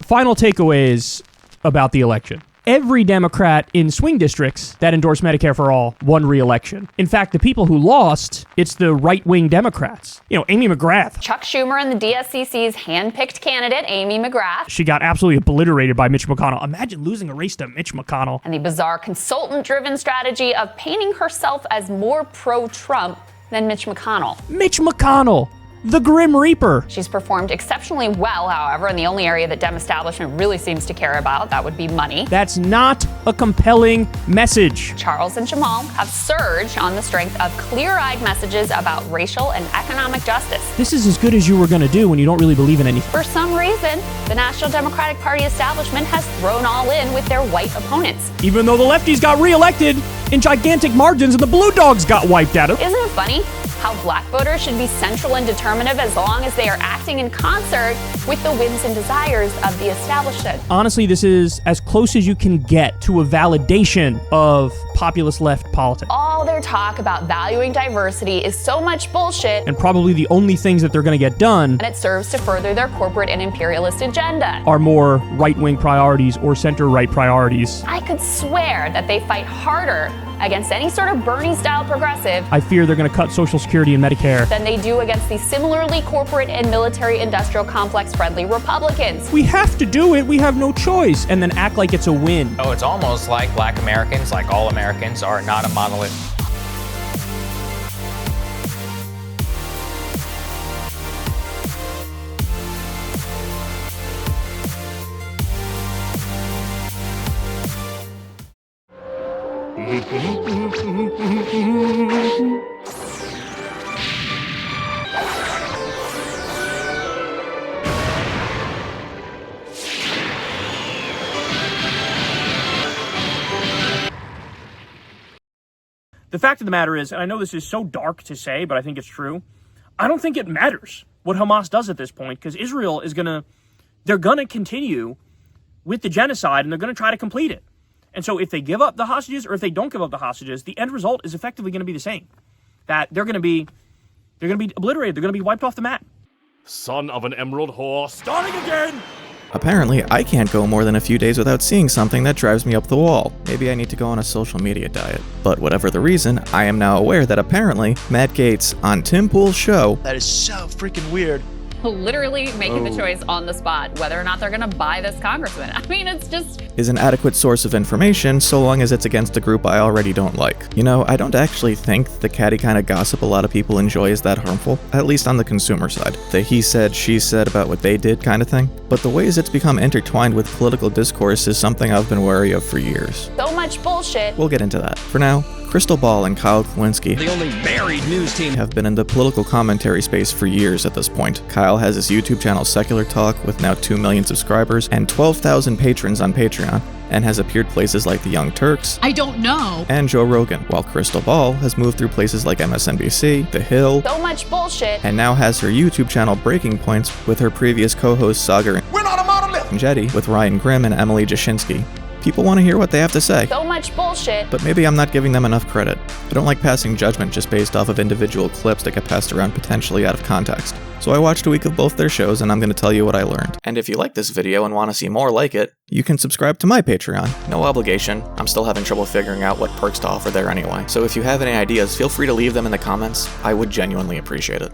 Final takeaways about the election. Every Democrat in swing districts that endorsed Medicare for All won re-election. In fact, the people who lost, it's the right-wing Democrats. You know, Amy McGrath. Chuck Schumer and the DSCC's hand-picked candidate, Amy McGrath. She got absolutely obliterated by Mitch McConnell. Imagine losing a race to Mitch McConnell. And the bizarre consultant-driven strategy of painting herself as more pro-Trump than Mitch McConnell. Mitch McConnell! The Grim Reaper. She's performed exceptionally well, however, in the only area that Dem establishment really seems to care about, that would be money. That's not a compelling message. Charles and Jamal have surged on the strength of clear-eyed messages about racial and economic justice. This is as good as you were going to do when you don't really believe in anything. For some reason, the National Democratic Party establishment has thrown all in with their white opponents. Even though the lefties got reelected in gigantic margins and the Blue Dogs got wiped out. Isn't it funny how black voters should be central and determinative as long as they are acting in concert with the whims and desires of the establishment? Honestly, this is as close as you can get to a validation of populist left politics. All their talk about valuing diversity is so much bullshit, And probably the only things that they're going to get done and it serves to further their corporate and imperialist agenda. are more right-wing priorities or center-right priorities. I could swear that they fight harder against any sort of Bernie-style progressive I fear they're going to cut Social Security and Medicare. than they do against the similarly corporate and military-industrial complex-friendly Republicans. We have to do it. We have no choice. And then act like it's a win. Oh, it's almost like black Americans, like all Americans, are not a monolith. The fact of the matter is, and I know this is so dark to say, but I think it's true, I don't think it matters what Hamas does at this point, because Israel is they're going to continue with the genocide, and they're going to try to complete it. And so if they give up the hostages, or if they don't give up the hostages, the end result is effectively going to be the same. That they're going to be obliterated, they're going to be wiped off the map. Son of an emerald whore, starting again! Apparently, I can't go more than a few days without seeing something that drives me up the wall. Maybe I need to go on a social media diet. But whatever the reason, I am now aware that apparently, Matt Gaetz, on Tim Pool's show, That is so freaking weird. Literally making the choice on the spot whether or not they're going to buy this congressman. I mean, it's just... is an adequate source of information so long as it's against a group I already don't like. You know, I don't actually think the catty kind of gossip a lot of people enjoy is that harmful, at least on the consumer side. The he said, she said about what they did kind of thing. But the ways it's become intertwined with political discourse is something I've been wary of for years. so much bullshit. We'll get into that. For now, Crystal Ball and Kyle Kowinski The only married news team. have been in the political commentary space for years at this point. Kyle has his YouTube channel Secular Talk with now 2 million subscribers and 12,000 patrons on Patreon, and has appeared places like the Young Turks I don't know. and Joe Rogan, while Crystal Ball has moved through places like MSNBC, The Hill, So much bullshit. and now has her YouTube channel Breaking Points with her previous co-hosts Sagar We're not a monolith. and Jetty with Ryan Grimm and Emily Jashinsky. People want to hear what they have to say, So much bullshit. but maybe I'm not giving them enough credit. I don't like passing judgment just based off of individual clips that get passed around potentially out of context. So I watched a week of both their shows, and I'm going to tell you what I learned. And if you like this video and want to see more like it, you can subscribe to my Patreon. No obligation. I'm still having trouble figuring out what perks to offer there anyway. So if you have any ideas, feel free to leave them in the comments. I would genuinely appreciate it.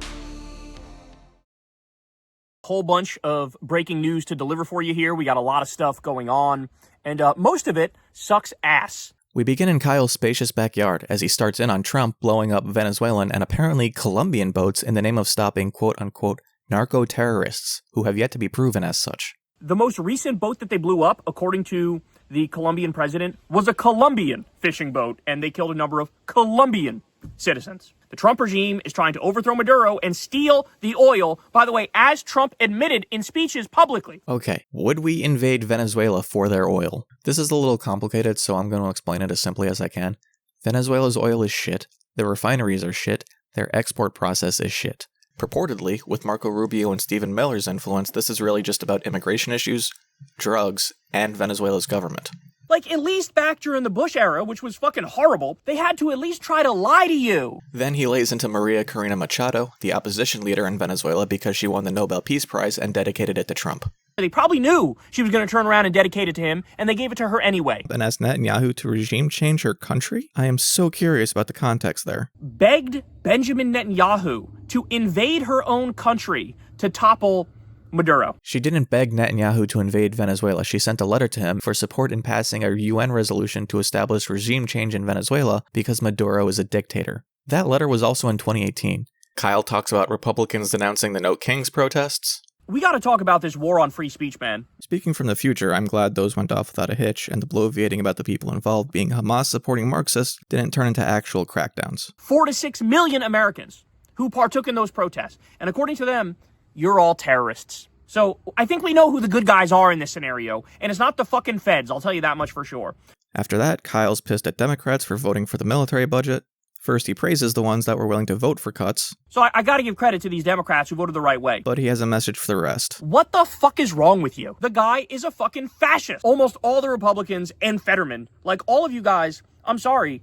Whole bunch of breaking news to deliver for you here. We got a lot of stuff going on, and most of it sucks ass. We begin in Kyle's spacious backyard as he starts in on Trump blowing up Venezuelan and apparently Colombian boats in the name of stopping quote-unquote narco-terrorists who have yet to be proven as such. The most recent boat that they blew up, according to the Colombian president, was a Colombian fishing boat, and they killed a number of Colombian citizens. The Trump regime is trying to overthrow Maduro and steal the oil, by the way, as Trump admitted in speeches publicly. Okay, would we invade Venezuela for their oil? This is a little complicated, so I'm going to explain it as simply as I can. Venezuela's oil is shit, their refineries are shit, their export process is shit. Purportedly, with Marco Rubio and Stephen Miller's influence, this is really just about immigration issues, drugs, and Venezuela's government. Like, at least back during the Bush era, which was fucking horrible, they had to at least try to lie to you. Then he lays into Maria Corina Machado, the opposition leader in Venezuela, because she won the Nobel Peace Prize and dedicated it to Trump. They probably knew she was going to turn around and dedicate it to him, and they gave it to her anyway. Then asked Netanyahu to regime change her country? I am so curious about the context there. Begged Benjamin Netanyahu to invade her own country to topple Maduro. She didn't beg Netanyahu to invade Venezuela. She sent a letter to him for support in passing a UN resolution to establish regime change in Venezuela because Maduro is a dictator. That letter was also in 2018. Kyle talks about Republicans denouncing the No Kings protests. We got to talk about this war on free speech, man. Speaking from the future, I'm glad those went off without a hitch, and the bloviating about the people involved being Hamas-supporting Marxists didn't turn into actual crackdowns. 4 to 6 million Americans who partook in those protests. And according to them, you're all terrorists. So I think we know who the good guys are in this scenario, and it's not the fucking feds, I'll tell you that much for sure. After that, Kyle's pissed at Democrats for voting for the military budget. First, he praises the ones that were willing to vote for cuts. So I gotta give credit to these Democrats who voted the right way. But he has a message for the rest. What the fuck is wrong with you? The guy is a fucking fascist. Almost all the Republicans and Fetterman, like all of you guys, I'm sorry,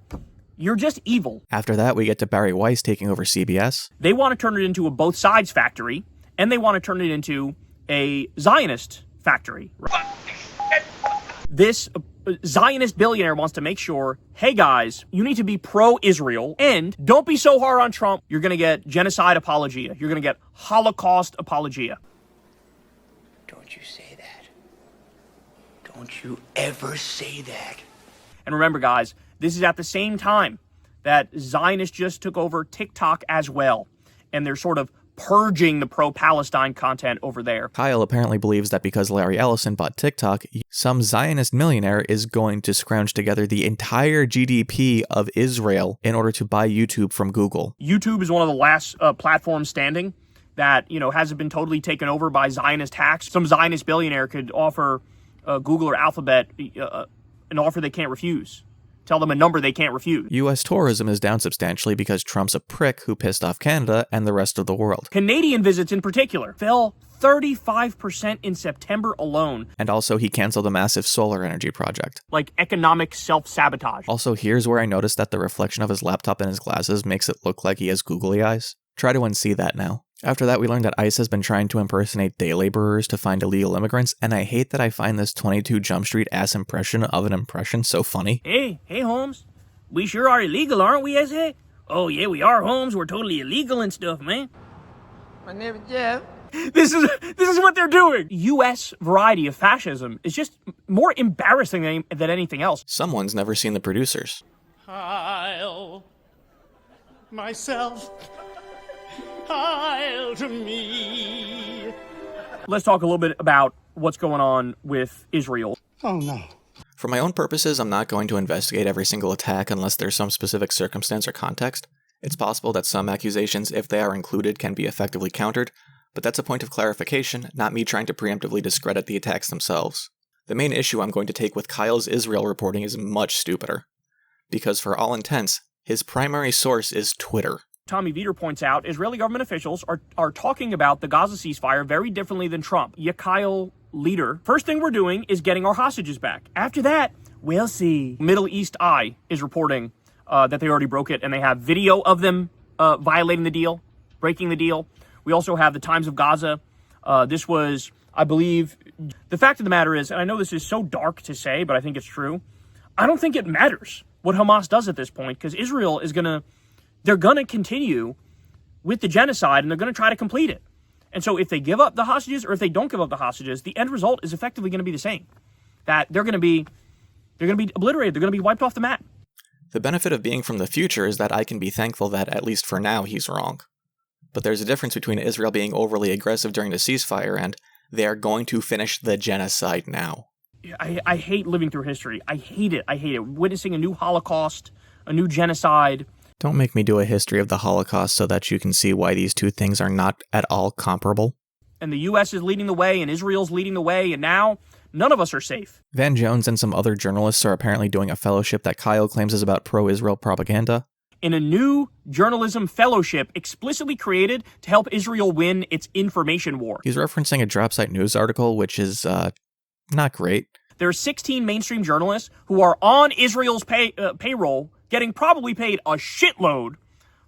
you're just evil. After that, we get to Barry Weiss taking over CBS. They want to turn it into a both sides factory, and they want to turn it into a Zionist factory. This Zionist billionaire wants to make sure, hey guys, you need to be pro-Israel, and don't be so hard on Trump. You're going to get genocide apologia. You're going to get Holocaust apologia. Don't you say that. Don't you ever say that. And remember, guys, this is at the same time that Zionists just took over TikTok as well, and they're sort of purging the pro-Palestine content over there. Kyle apparently believes that because Larry Ellison bought TikTok, some Zionist millionaire is going to scrounge together the entire GDP of Israel in order to buy YouTube from Google. YouTube is one of the last platforms standing that, hasn't been totally taken over by Zionist hacks. Some Zionist billionaire could offer Google or Alphabet an offer they can't refuse. Tell them a number they can't refuse. U.S. tourism is down substantially because Trump's a prick who pissed off Canada and the rest of the world. Canadian visits in particular fell 35% in September alone. And also he canceled a massive solar energy project. Like economic self-sabotage. Also, here's where I noticed that the reflection of his laptop in his glasses makes it look like he has googly eyes. Try to unsee that now. After that, we learned that ICE has been trying to impersonate day laborers to find illegal immigrants, and I hate that I find this 22 Jump Street ass impression of an impression so funny. Hey, Holmes. We sure are illegal, aren't we, S.A.? Oh, yeah, we are, Holmes. We're totally illegal and stuff, man. My name is Jeff. This is what they're doing. U.S. variety of fascism is just more embarrassing than anything else. Someone's never seen The Producers. I'll myself, I'll to me. Let's talk a little bit about what's going on with Israel. Oh, no. For my own purposes, I'm not going to investigate every single attack unless there's some specific circumstance or context. It's possible that some accusations, if they are included, can be effectively countered, but that's a point of clarification, not me trying to preemptively discredit the attacks themselves. The main issue I'm going to take with Kyle's Israel reporting is much stupider. Because for all intents, his primary source is Twitter. Tommy Vietor points out, Israeli government officials are talking about the Gaza ceasefire very differently than Trump. Yeah, Kyle, leader, first thing we're doing is getting our hostages back. After that, we'll see. Middle East Eye is reporting that they already broke it, and they have video of them violating the deal, breaking the deal. We also have the Times of Gaza. This was, I believe, the fact of the matter is, and I know this is so dark to say, but I think it's true, I don't think it matters what Hamas does at this point, because Israel is they're going to continue with the genocide, and they're going to try to complete it. And so if they give up the hostages or if they don't give up the hostages, the end result is effectively going to be the same. That they're going to be obliterated. They're going to be wiped off the map. The benefit of being from the future is that I can be thankful that, at least for now, he's wrong. But there's a difference between Israel being overly aggressive during the ceasefire and they are going to finish the genocide now. I hate living through history. I hate it. Witnessing a new Holocaust, a new genocide. Don't make me do a history of the Holocaust so that you can see why these two things are not at all comparable. And the U.S. is leading the way, and Israel's leading the way, and now none of us are safe. Van Jones and some other journalists are apparently doing a fellowship that Kyle claims is about pro-Israel propaganda. In a new journalism fellowship explicitly created to help Israel win its information war. He's referencing a Dropsite News article, which is, not great. There are 16 mainstream journalists who are on Israel's payroll, getting probably paid a shitload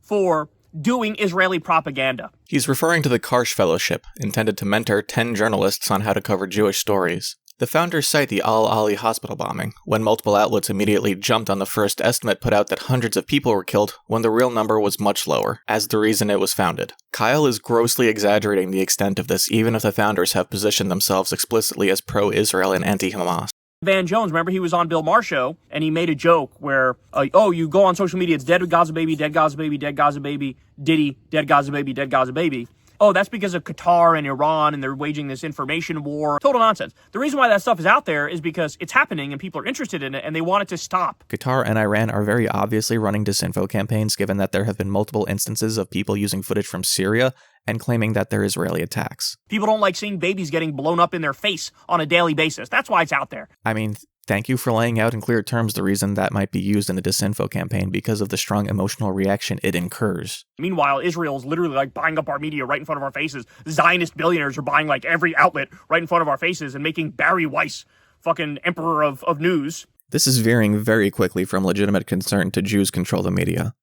for doing Israeli propaganda. He's referring to the Karsh Fellowship, intended to mentor 10 journalists on how to cover Jewish stories. The founders cite the Al-Ali hospital bombing, when multiple outlets immediately jumped on the first estimate put out that hundreds of people were killed, when the real number was much lower, as the reason it was founded. Kyle is grossly exaggerating the extent of this, even if the founders have positioned themselves explicitly as pro-Israel and anti-Hamas. Van Jones, remember he was on Bill Maher show, and he made a joke where, you go on social media, it's dead Gaza baby, dead Gaza baby, dead Gaza baby, Diddy, dead Gaza baby, dead Gaza baby. Oh, that's because of Qatar and Iran, and they're waging this information war. Total nonsense. The reason why that stuff is out there is because it's happening, and people are interested in it, and they want it to stop. Qatar and Iran are very obviously running disinfo campaigns, given that there have been multiple instances of people using footage from Syria and claiming that they're Israeli attacks. People don't like seeing babies getting blown up in their face on a daily basis. That's why it's out there. I mean, thank you for laying out in clear terms the reason that might be used in a disinfo campaign, because of the strong emotional reaction it incurs. Meanwhile, Israel's literally like buying up our media right in front of our faces. Zionist billionaires are buying like every outlet right in front of our faces and making Barry Weiss fucking emperor of news. This is veering very quickly from legitimate concern to Jews control the media.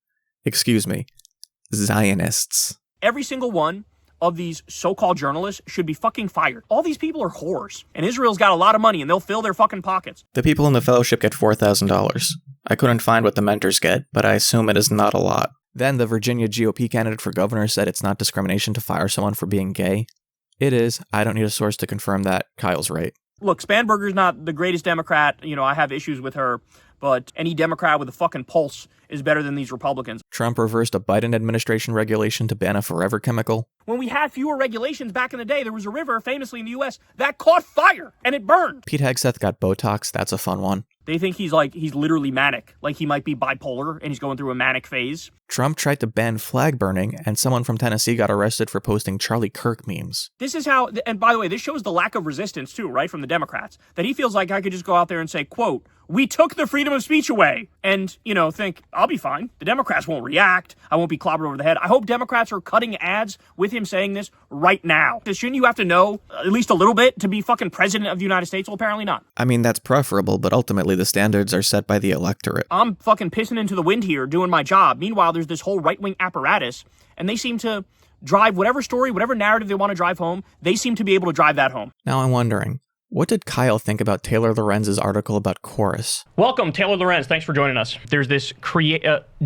Excuse me, Zionists. Every single one of these so-called journalists should be fucking fired. All these people are whores, and Israel's got a lot of money, and they'll fill their fucking pockets. The people in the fellowship get $4,000. I couldn't find what the mentors get, but I assume it is not a lot. Then the Virginia GOP candidate for governor said it's not discrimination to fire someone for being gay. It is. I don't need a source to confirm that. Kyle's right. Look, Spanberger's not the greatest Democrat. I have issues with her, but any Democrat with a fucking pulse is better than these Republicans. Trump reversed a Biden administration regulation to ban a forever chemical. When we had fewer regulations back in the day, there was a river, famously in the U.S., that caught fire, and it burned. Pete Hegseth got Botox. That's a fun one. They think he's literally manic, like he might be bipolar, and he's going through a manic phase. Trump tried to ban flag burning, and someone from Tennessee got arrested for posting Charlie Kirk memes. This is how, and by the way, this shows the lack of resistance too, right, from the Democrats, that he feels like I could just go out there and say, quote, "We took the freedom of speech away," and, think, I'll be fine. The Democrats won't react. I won't be clobbered over the head. I hope Democrats are cutting ads with him saying this right now. Shouldn't you have to know at least a little bit to be fucking president of the United States? Well, apparently not. I mean, that's preferable, but ultimately the standards are set by the electorate. I'm fucking pissing into the wind here, doing my job. Meanwhile, there's this whole right-wing apparatus, and they seem to drive whatever story, whatever narrative they want to drive home, they seem to be able to drive that home. Now I'm wondering, what did Kyle think about Taylor Lorenz's article about Chorus? Welcome, Taylor Lorenz. Thanks for joining us. There's this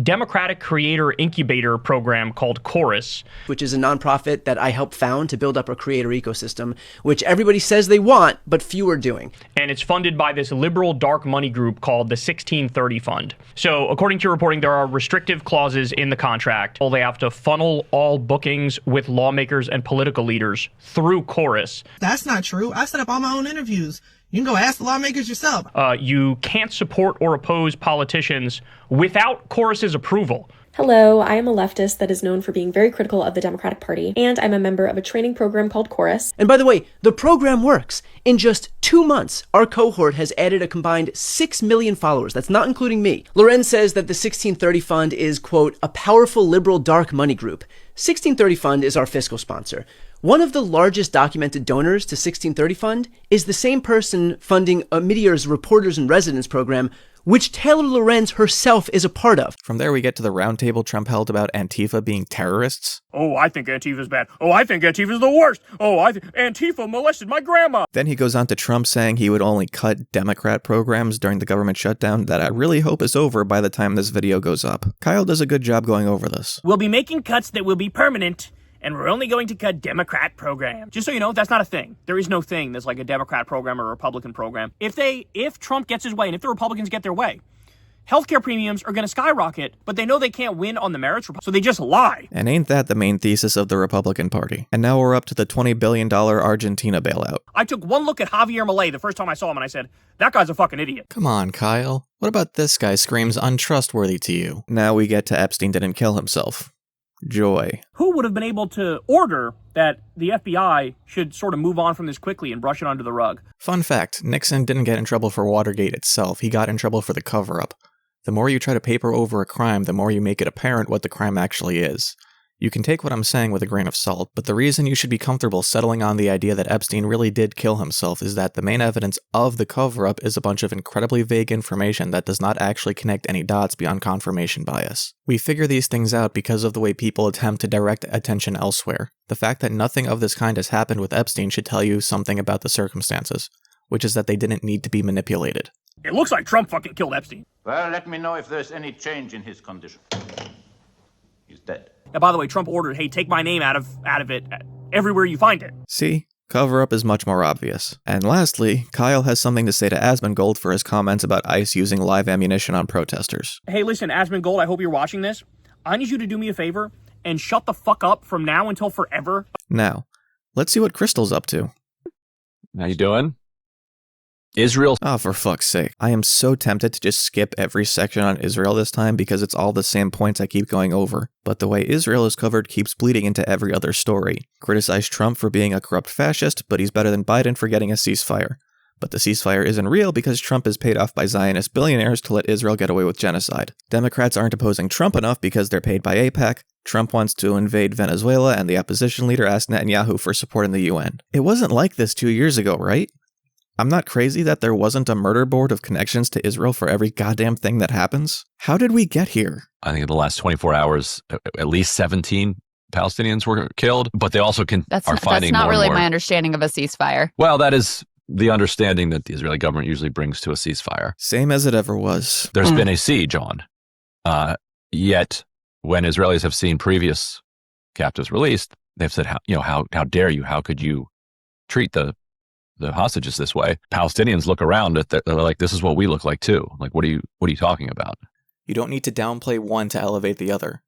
Democratic Creator Incubator program called Chorus, which is a nonprofit that I helped found to build up a creator ecosystem, which everybody says they want, but few are doing. And it's funded by this liberal dark money group called the 1630 Fund. So according to your reporting, there are restrictive clauses in the contract. They have to funnel all bookings with lawmakers and political leaders through Chorus. That's not true. I set up all my own interviews. You can go ask the lawmakers yourself. You can't support or oppose politicians without Chorus's approval. Hello, I am a leftist that is known for being very critical of the Democratic Party, and I'm a member of a training program called Chorus. And by the way, the program works. In just 2 months, our cohort has added a combined 6 million followers. That's not including me. Lorenz says that the 1630 Fund is, quote, a powerful liberal dark money group. 1630 Fund is our fiscal sponsor. One of the largest documented donors to 1630 Fund is the same person funding Meteor's Reporters in Residence program, which Taylor Lorenz herself is a part of. From there we get to the roundtable Trump held about Antifa being terrorists. Oh, I think Antifa's bad. Oh, I think Antifa's the worst. Oh, Antifa molested my grandma. Then he goes on to Trump saying he would only cut Democrat programs during the government shutdown that I really hope is over by the time this video goes up. Kyle does a good job going over this. We'll be making cuts that will be permanent, and we're only going to cut Democrat programs. Just so you know, that's not a thing. There is no thing that's like a Democrat program or a Republican program. If Trump gets his way, and if the Republicans get their way, healthcare premiums are going to skyrocket, but they know they can't win on the merits, so they just lie. And ain't that the main thesis of the Republican Party? And now we're up to the $20 billion Argentina bailout. I took one look at Javier Milei the first time I saw him, and I said, that guy's a fucking idiot. Come on, Kyle. What about this guy screams untrustworthy to you? Now we get to Epstein didn't kill himself. Joy. Who would have been able to order that the FBI should sort of move on from this quickly and brush it under the rug? Fun fact, Nixon didn't get in trouble for Watergate itself. He got in trouble for the cover-up. The more you try to paper over a crime, the more you make it apparent what the crime actually is. You can take what I'm saying with a grain of salt, but the reason you should be comfortable settling on the idea that Epstein really did kill himself is that the main evidence of the cover-up is a bunch of incredibly vague information that does not actually connect any dots beyond confirmation bias. We figure these things out because of the way people attempt to direct attention elsewhere. The fact that nothing of this kind has happened with Epstein should tell you something about the circumstances, which is that they didn't need to be manipulated. It looks like Trump fucking killed Epstein. Well, let me know if there's any change in his condition. He's dead. And by the way, Trump ordered, hey, take my name out of it everywhere you find it. See? Cover-up is much more obvious. And lastly, Kyle has something to say to Asmongold for his comments about ICE using live ammunition on protesters. Hey, listen, Asmongold, I hope you're watching this. I need you to do me a favor and shut the fuck up from now until forever. Now, let's see what Crystal's up to. How you doing? Israel. Oh, for fuck's sake. I am so tempted to just skip every section on Israel this time because it's all the same points I keep going over. But the way Israel is covered keeps bleeding into every other story. Criticize Trump for being a corrupt fascist, but he's better than Biden for getting a ceasefire. But the ceasefire isn't real because Trump is paid off by Zionist billionaires to let Israel get away with genocide. Democrats aren't opposing Trump enough because they're paid by AIPAC. Trump wants to invade Venezuela, and the opposition leader asked Netanyahu for support in the UN. It wasn't like this 2 years ago, right? I'm not crazy that there wasn't a murder board of connections to Israel for every goddamn thing that happens. How did we get here? I think in the last 24 hours, at least 17 Palestinians were killed, but they also are finding That's more not really and more. my understanding of a ceasefire. Well, that is the understanding that the Israeli government usually brings to a ceasefire. Same as it ever was. There's been a siege on. Yet, when Israelis have seen previous captives released, they've said, how dare you? How could you treat the hostages this way? Palestinians look around at they're like, this is what we look like too. Like, what are you talking about? You don't need to downplay one to elevate the other.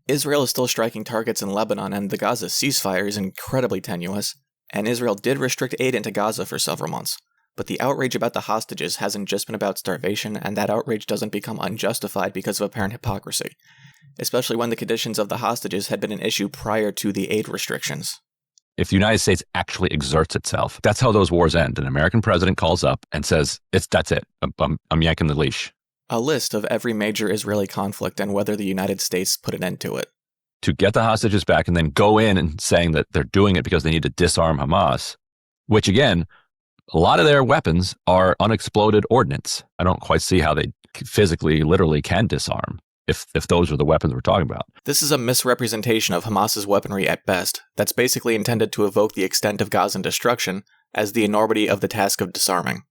Israel is still striking targets in Lebanon, and the Gaza ceasefire is incredibly tenuous, and Israel did restrict aid into Gaza for several months. But the outrage about the hostages hasn't just been about starvation, and that outrage doesn't become unjustified because of apparent hypocrisy, especially when the conditions of the hostages had been an issue prior to the aid restrictions. If the United States actually exerts itself, that's how those wars end. An American president calls up and says, that's it. I'm yanking the leash. A list of every major Israeli conflict and whether the United States put an end to it. To get the hostages back and then go in and saying that they're doing it because they need to disarm Hamas, which again, a lot of their weapons are unexploded ordnance. I don't quite see how they physically, literally can disarm. If those are the weapons we're talking about. This is a misrepresentation of Hamas's weaponry at best, that's basically intended to evoke the extent of Gazan destruction as the enormity of the task of disarming.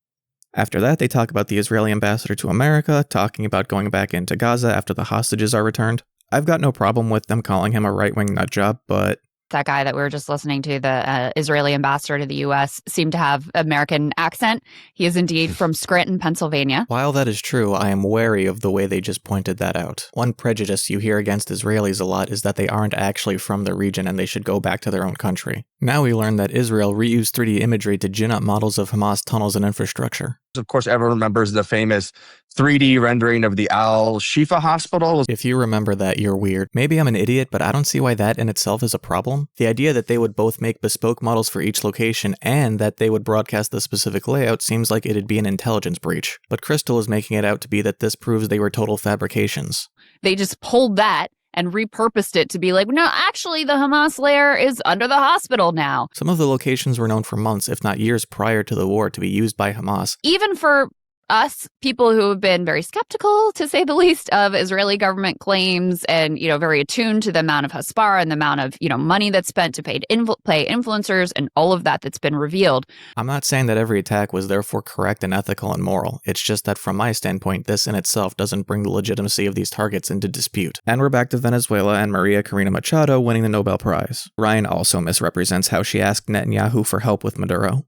After that, they talk about the Israeli ambassador to America, talking about going back into Gaza after the hostages are returned. I've got no problem with them calling him a right-wing nutjob, but That guy that we were just listening to, the Israeli ambassador to the U.S., seemed to have American accent. He is indeed from Scranton, Pennsylvania. While that is true, I am wary of the way they just pointed that out. One prejudice you hear against Israelis a lot is that they aren't actually from the region and they should go back to their own country. Now we learn that Israel reused 3D imagery to gin up models of Hamas tunnels and infrastructure. Of course, everyone remembers the famous 3D rendering of the Al-Shifa hospital. If you remember that, you're weird. Maybe I'm an idiot, but I don't see why that in itself is a problem. The idea that they would both make bespoke models for each location and that they would broadcast the specific layout seems like it'd be an intelligence breach. But Crystal is making it out to be that this proves they were total fabrications. They just pulled that and repurposed it to be like, no, actually, the Hamas lair is under the hospital now. Some of the locations were known for months, if not years prior to the war, to be used by Hamas. Even for us, people who have been very skeptical, to say the least, of Israeli government claims and, very attuned to the amount of Hasbara and the amount of, money that's spent to pay influencers and all of that's been revealed. I'm not saying that every attack was therefore correct and ethical and moral. It's just that from my standpoint, this in itself doesn't bring the legitimacy of these targets into dispute. And we're back to Venezuela and Maria Corina Machado winning the Nobel Prize. Ryan also misrepresents how she asked Netanyahu for help with Maduro.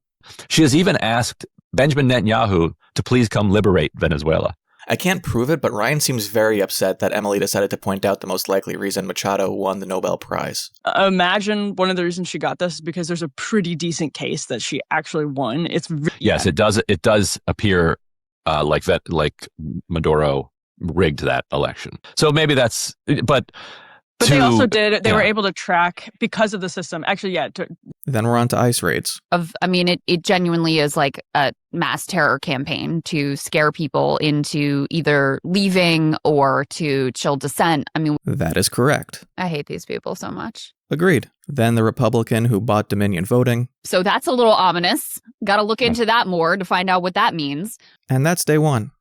She has even asked Benjamin Netanyahu to please come liberate Venezuela. I can't prove it, but Ryan seems very upset that Emily decided to point out the most likely reason Machado won the Nobel Prize. Imagine one of the reasons she got this is because there's a pretty decent case that she actually won. Yes, it does. It does appear like Maduro rigged that election. So maybe but But they also did. They were able to track because of the system. Actually, yeah. Then we're on to ICE raids. It genuinely is like a mass terror campaign to scare people into either leaving or to chill dissent. I mean, that is correct. I hate these people so much. Agreed. Then the Republican who bought Dominion voting. So that's a little ominous. Got to look into that more to find out what that means. And that's day one.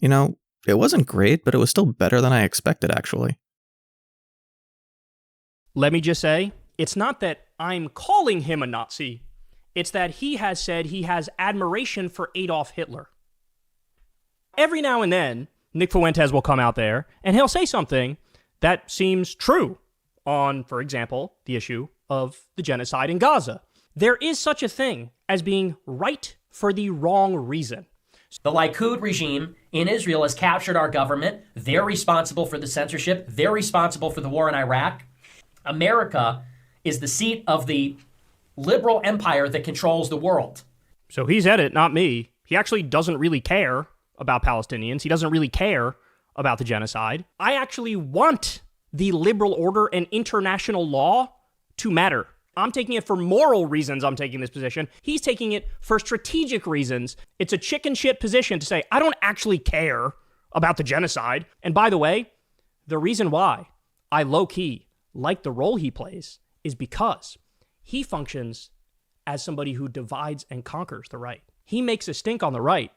You know, it wasn't great, but it was still better than I expected, actually. Let me just say, it's not that I'm calling him a Nazi. It's that he has said he has admiration for Adolf Hitler. Every now and then, Nick Fuentes will come out there and he'll say something that seems true on, for example, the issue of the genocide in Gaza. There is such a thing as being right for the wrong reason. The Likud regime in Israel has captured our government. They're responsible for the censorship. They're responsible for the war in Iraq. America is the seat of the liberal empire that controls the world. So he's at it, not me. He actually doesn't really care about Palestinians. He doesn't really care about the genocide. I actually want the liberal order and international law to matter. I'm taking it for moral reasons. I'm taking this position. He's taking it for strategic reasons. It's a chicken shit position to say, I don't actually care about the genocide. And by the way, the reason why I low-key like the role he plays is because he functions as somebody who divides and conquers the right. He makes a stink on the right,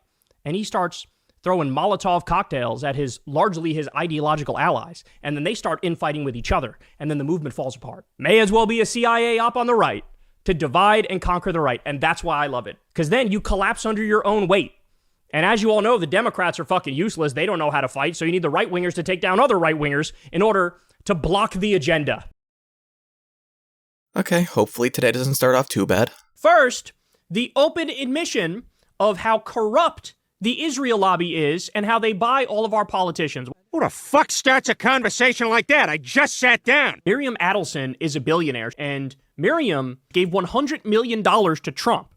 and he starts throwing Molotov cocktails at largely his ideological allies, and then they start infighting with each other, and then the movement falls apart. May as well be a CIA op on the right to divide and conquer the right, and that's why I love it. Because then you collapse under your own weight. And as you all know, the Democrats are fucking useless. They don't know how to fight, so you need the right-wingers to take down other right-wingers in order to block the agenda. Okay, hopefully today doesn't start off too bad. First, the open admission of how corrupt the Israel lobby is and how they buy all of our politicians. Who the fuck starts a conversation like that? I just sat down. Miriam Adelson is a billionaire, and Miriam gave $100 million to Trump.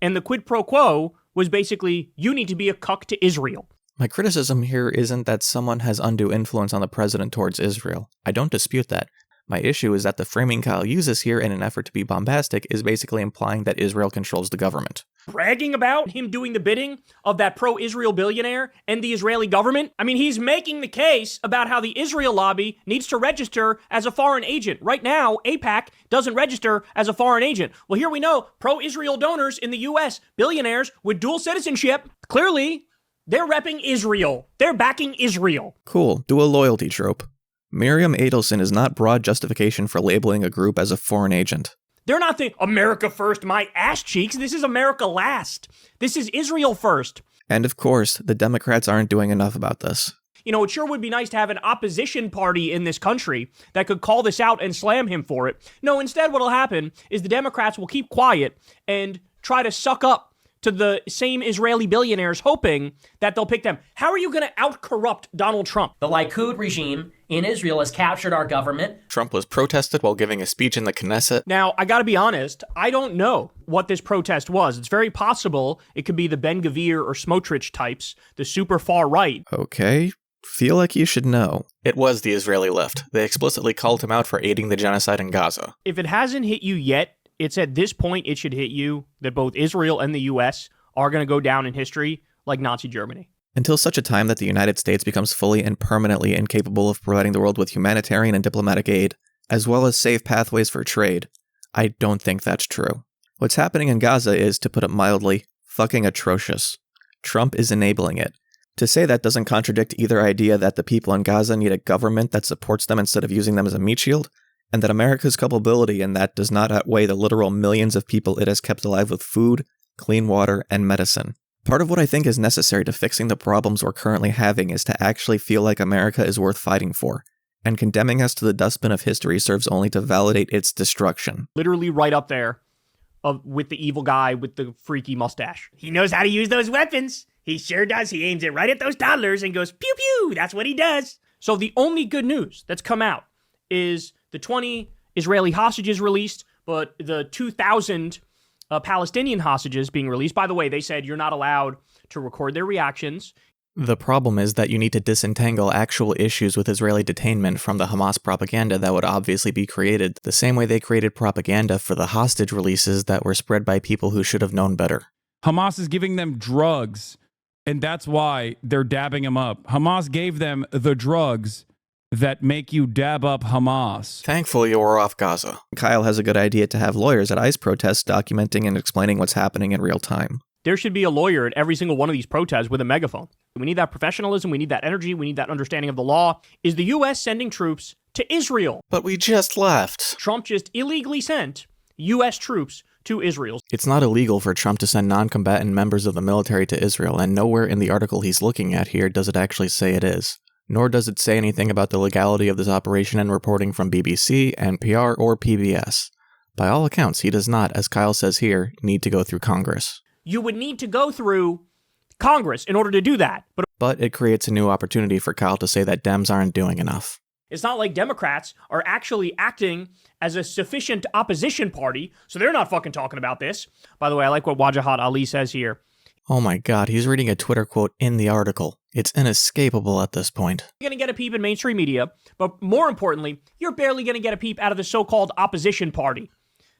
And the quid pro quo was basically, you need to be a cuck to Israel. My criticism here isn't that someone has undue influence on the president towards Israel. I don't dispute that. My issue is that the framing Kyle uses here in an effort to be bombastic is basically implying that Israel controls the government. Bragging about him doing the bidding of that pro-Israel billionaire and the Israeli government? I mean, he's making the case about how the Israel lobby needs to register as a foreign agent. Right now, AIPAC doesn't register as a foreign agent. Well, here we know pro-Israel donors in the U.S., billionaires with dual citizenship, clearly they're repping Israel. They're backing Israel. Cool. Do a loyalty trope. Miriam Adelson is not broad justification for labeling a group as a foreign agent. They're not the America first, my ass cheeks. This is America last. This is Israel first. And of course, the Democrats aren't doing enough about this. You know, it sure would be nice to have an opposition party in this country that could call this out and slam him for it. No, instead what'll happen is the Democrats will keep quiet and try to suck up to the same Israeli billionaires, hoping that they'll pick them. How are you going to out-corrupt Donald Trump? The Likud regime in Israel has captured our government. Trump was protested while giving a speech in the Knesset. Now, I gotta be honest, I don't know what this protest was. It's very possible it could be the Ben Gvir or Smotrich types, the super far right. Okay, feel like you should know. It was the Israeli left. They explicitly called him out for aiding the genocide in Gaza. If it hasn't hit you yet, it's at this point it should hit you that both Israel and the U.S. are going to go down in history like Nazi Germany. Until such a time that the United States becomes fully and permanently incapable of providing the world with humanitarian and diplomatic aid, as well as safe pathways for trade, I don't think that's true. What's happening in Gaza is, to put it mildly, fucking atrocious. Trump is enabling it. To say that doesn't contradict either idea that the people in Gaza need a government that supports them instead of using them as a meat shield, and that America's culpability in that does not outweigh the literal millions of people it has kept alive with food, clean water, and medicine. Part of what I think is necessary to fixing the problems we're currently having is to actually feel like America is worth fighting for, and condemning us to the dustbin of history serves only to validate its destruction. Literally right up there with the evil guy with the freaky mustache. He knows how to use those weapons. He sure does. He aims it right at those toddlers and goes, pew pew, that's what he does. So the only good news that's come out is the 20 Israeli hostages released, but the 2,000 Palestinian hostages being released. By the way, they said you're not allowed to record their reactions. The problem is that you need to disentangle actual issues with Israeli detainment from the Hamas propaganda that would obviously be created, the same way they created propaganda for the hostage releases that were spread by people who should have known better. Hamas is giving them drugs, and that's why they're dabbing them up. Hamas gave them the drugs that make you dab up Hamas. Thankfully, we're off Gaza. Kyle has a good idea to have lawyers at ICE protests documenting and explaining what's happening in real time. There should be a lawyer at every single one of these protests with a megaphone. We need that professionalism, we need that energy, we need that understanding of the law. Is the U.S. sending troops to Israel? But we just left. Trump just illegally sent U.S. troops to Israel. It's not illegal for Trump to send non-combatant members of the military to Israel, and nowhere in the article he's looking at here does it actually say it is. Nor does it say anything about the legality of this operation and reporting from BBC, NPR, or PBS. By all accounts, he does not, as Kyle says here, need to go through Congress. You would need to go through Congress in order to do that. But it creates a new opportunity for Kyle to say that Dems aren't doing enough. It's not like Democrats are actually acting as a sufficient opposition party, so they're not fucking talking about this. By the way, I like what Wajahat Ali says here. Oh my god, he's reading a Twitter quote in the article. It's inescapable at this point. You're going to get a peep in mainstream media, but more importantly, you're barely going to get a peep out of the so-called opposition party,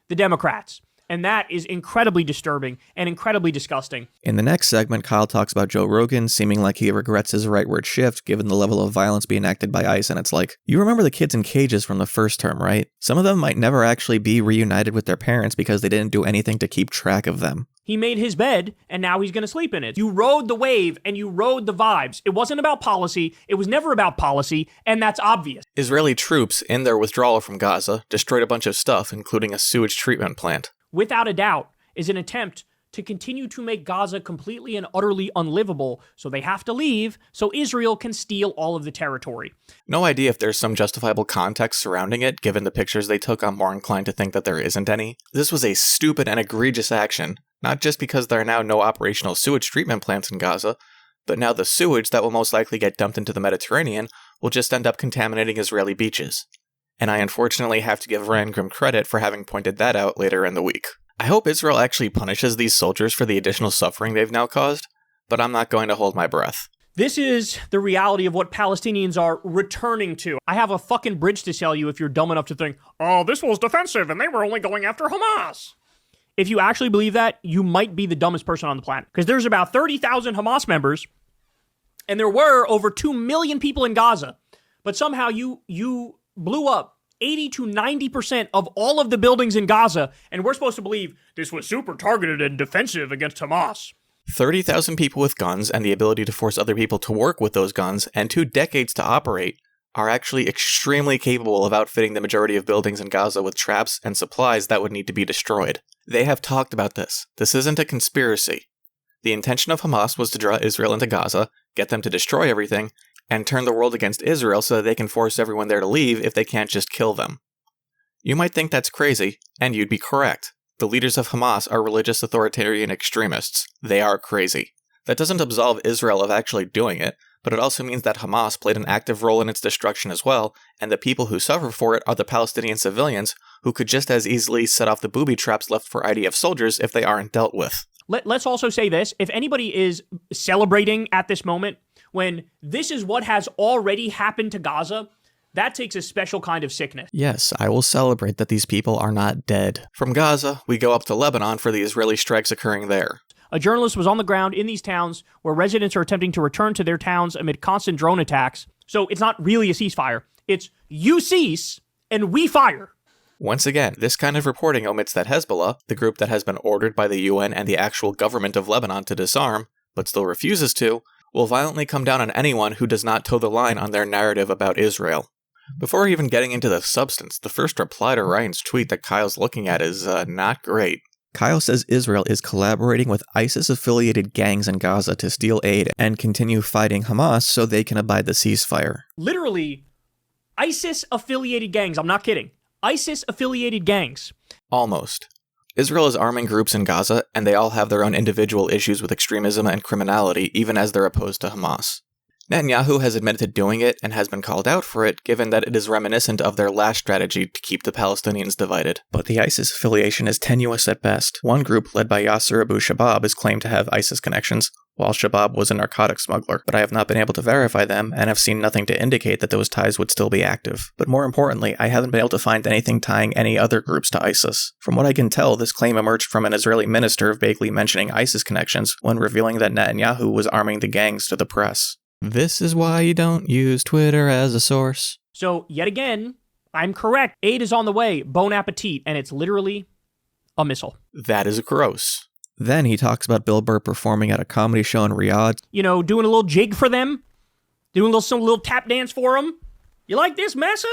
the Democrats. And that is incredibly disturbing and incredibly disgusting. In the next segment, Kyle talks about Joe Rogan seeming like he regrets his rightward shift given the level of violence being enacted by ICE, and it's like, you remember the kids in cages from the first term, right? Some of them might never actually be reunited with their parents because they didn't do anything to keep track of them. He made his bed, and now he's going to sleep in it. You rode the wave, and you rode the vibes. It wasn't about policy. It was never about policy, and that's obvious. Israeli troops, in their withdrawal from Gaza, destroyed a bunch of stuff, including a sewage treatment plant. Without a doubt, is an attempt to continue to make Gaza completely and utterly unlivable, so they have to leave so Israel can steal all of the territory. No idea if there's some justifiable context surrounding it, given the pictures they took. I'm more inclined to think that there isn't any. This was a stupid and egregious action, not just because there are now no operational sewage treatment plants in Gaza, but now the sewage that will most likely get dumped into the Mediterranean will just end up contaminating Israeli beaches. And I unfortunately have to give Rand Grim credit for having pointed that out later in the week. I hope Israel actually punishes these soldiers for the additional suffering they've now caused, but I'm not going to hold my breath. This is the reality of what Palestinians are returning to. I have a fucking bridge to sell you if you're dumb enough to think, oh, this was defensive and they were only going after Hamas. If you actually believe that, you might be the dumbest person on the planet. Because there's about 30,000 Hamas and there were over 2 million people in Gaza. But somehow you blew up 80 to 90% of all of the buildings in Gaza, and we're supposed to believe this was super targeted and defensive against Hamas. 30,000 people with guns and the ability to force other people to work with those guns, and 2 decades to operate, are actually extremely capable of outfitting the majority of buildings in Gaza with traps and supplies that would need to be destroyed. They have talked about this. This isn't a conspiracy. The intention of Hamas was to draw Israel into Gaza, get them to destroy everything, and turn the world against Israel so that they can force everyone there to leave if they can't just kill them. You might think that's crazy, and you'd be correct. The leaders of Hamas are religious authoritarian extremists. They are crazy. That doesn't absolve Israel of actually doing it, but it also means that Hamas played an active role in its destruction as well, and the people who suffer for it are the Palestinian civilians who could just as easily set off the booby traps left for IDF soldiers if they aren't dealt with. Let's also say this. If anybody is celebrating at this moment, when this is what has already happened to Gaza, that takes a special kind of sickness. Yes, I will celebrate that these people are not dead. From Gaza, we go up to Lebanon for the Israeli strikes occurring there. A journalist was on the ground in these towns where residents are attempting to return to their towns amid constant drone attacks. So it's not really a ceasefire. It's you cease and we fire. Once again, this kind of reporting omits that Hezbollah, the group that has been ordered by the UN and the actual government of Lebanon to disarm, but still refuses to, will violently come down on anyone who does not toe the line on their narrative about Israel. Before even getting into the substance, the first reply to Ryan's tweet that Kyle's looking at is not great. Kyle says Israel is collaborating with ISIS-affiliated gangs in Gaza to steal aid and continue fighting Hamas so they can abide the ceasefire. Literally, ISIS-affiliated gangs. I'm not kidding. ISIS-affiliated gangs. Almost. Israel is arming groups in Gaza, and they all have their own individual issues with extremism and criminality, even as they're opposed to Hamas. Netanyahu has admitted to doing it and has been called out for it, given that it is reminiscent of their last strategy to keep the Palestinians divided. But the ISIS affiliation is tenuous at best. One group, led by Yasser Abu Shabab, is claimed to have ISIS connections, while Shabab was a narcotics smuggler, but I have not been able to verify them and have seen nothing to indicate that those ties would still be active. But more importantly, I haven't been able to find anything tying any other groups to ISIS. From what I can tell, this claim emerged from an Israeli minister vaguely mentioning ISIS connections when revealing that Netanyahu was arming the gangs to the press. This is why you don't use Twitter as a source. So, yet again, I'm correct. Aid is on the way. Bon appetit. And it's literally a missile. That is gross. Then he talks about Bill Burr performing at a comedy show in Riyadh. You know, doing a little jig for them. Doing some little tap dance for them. You like this, Massa?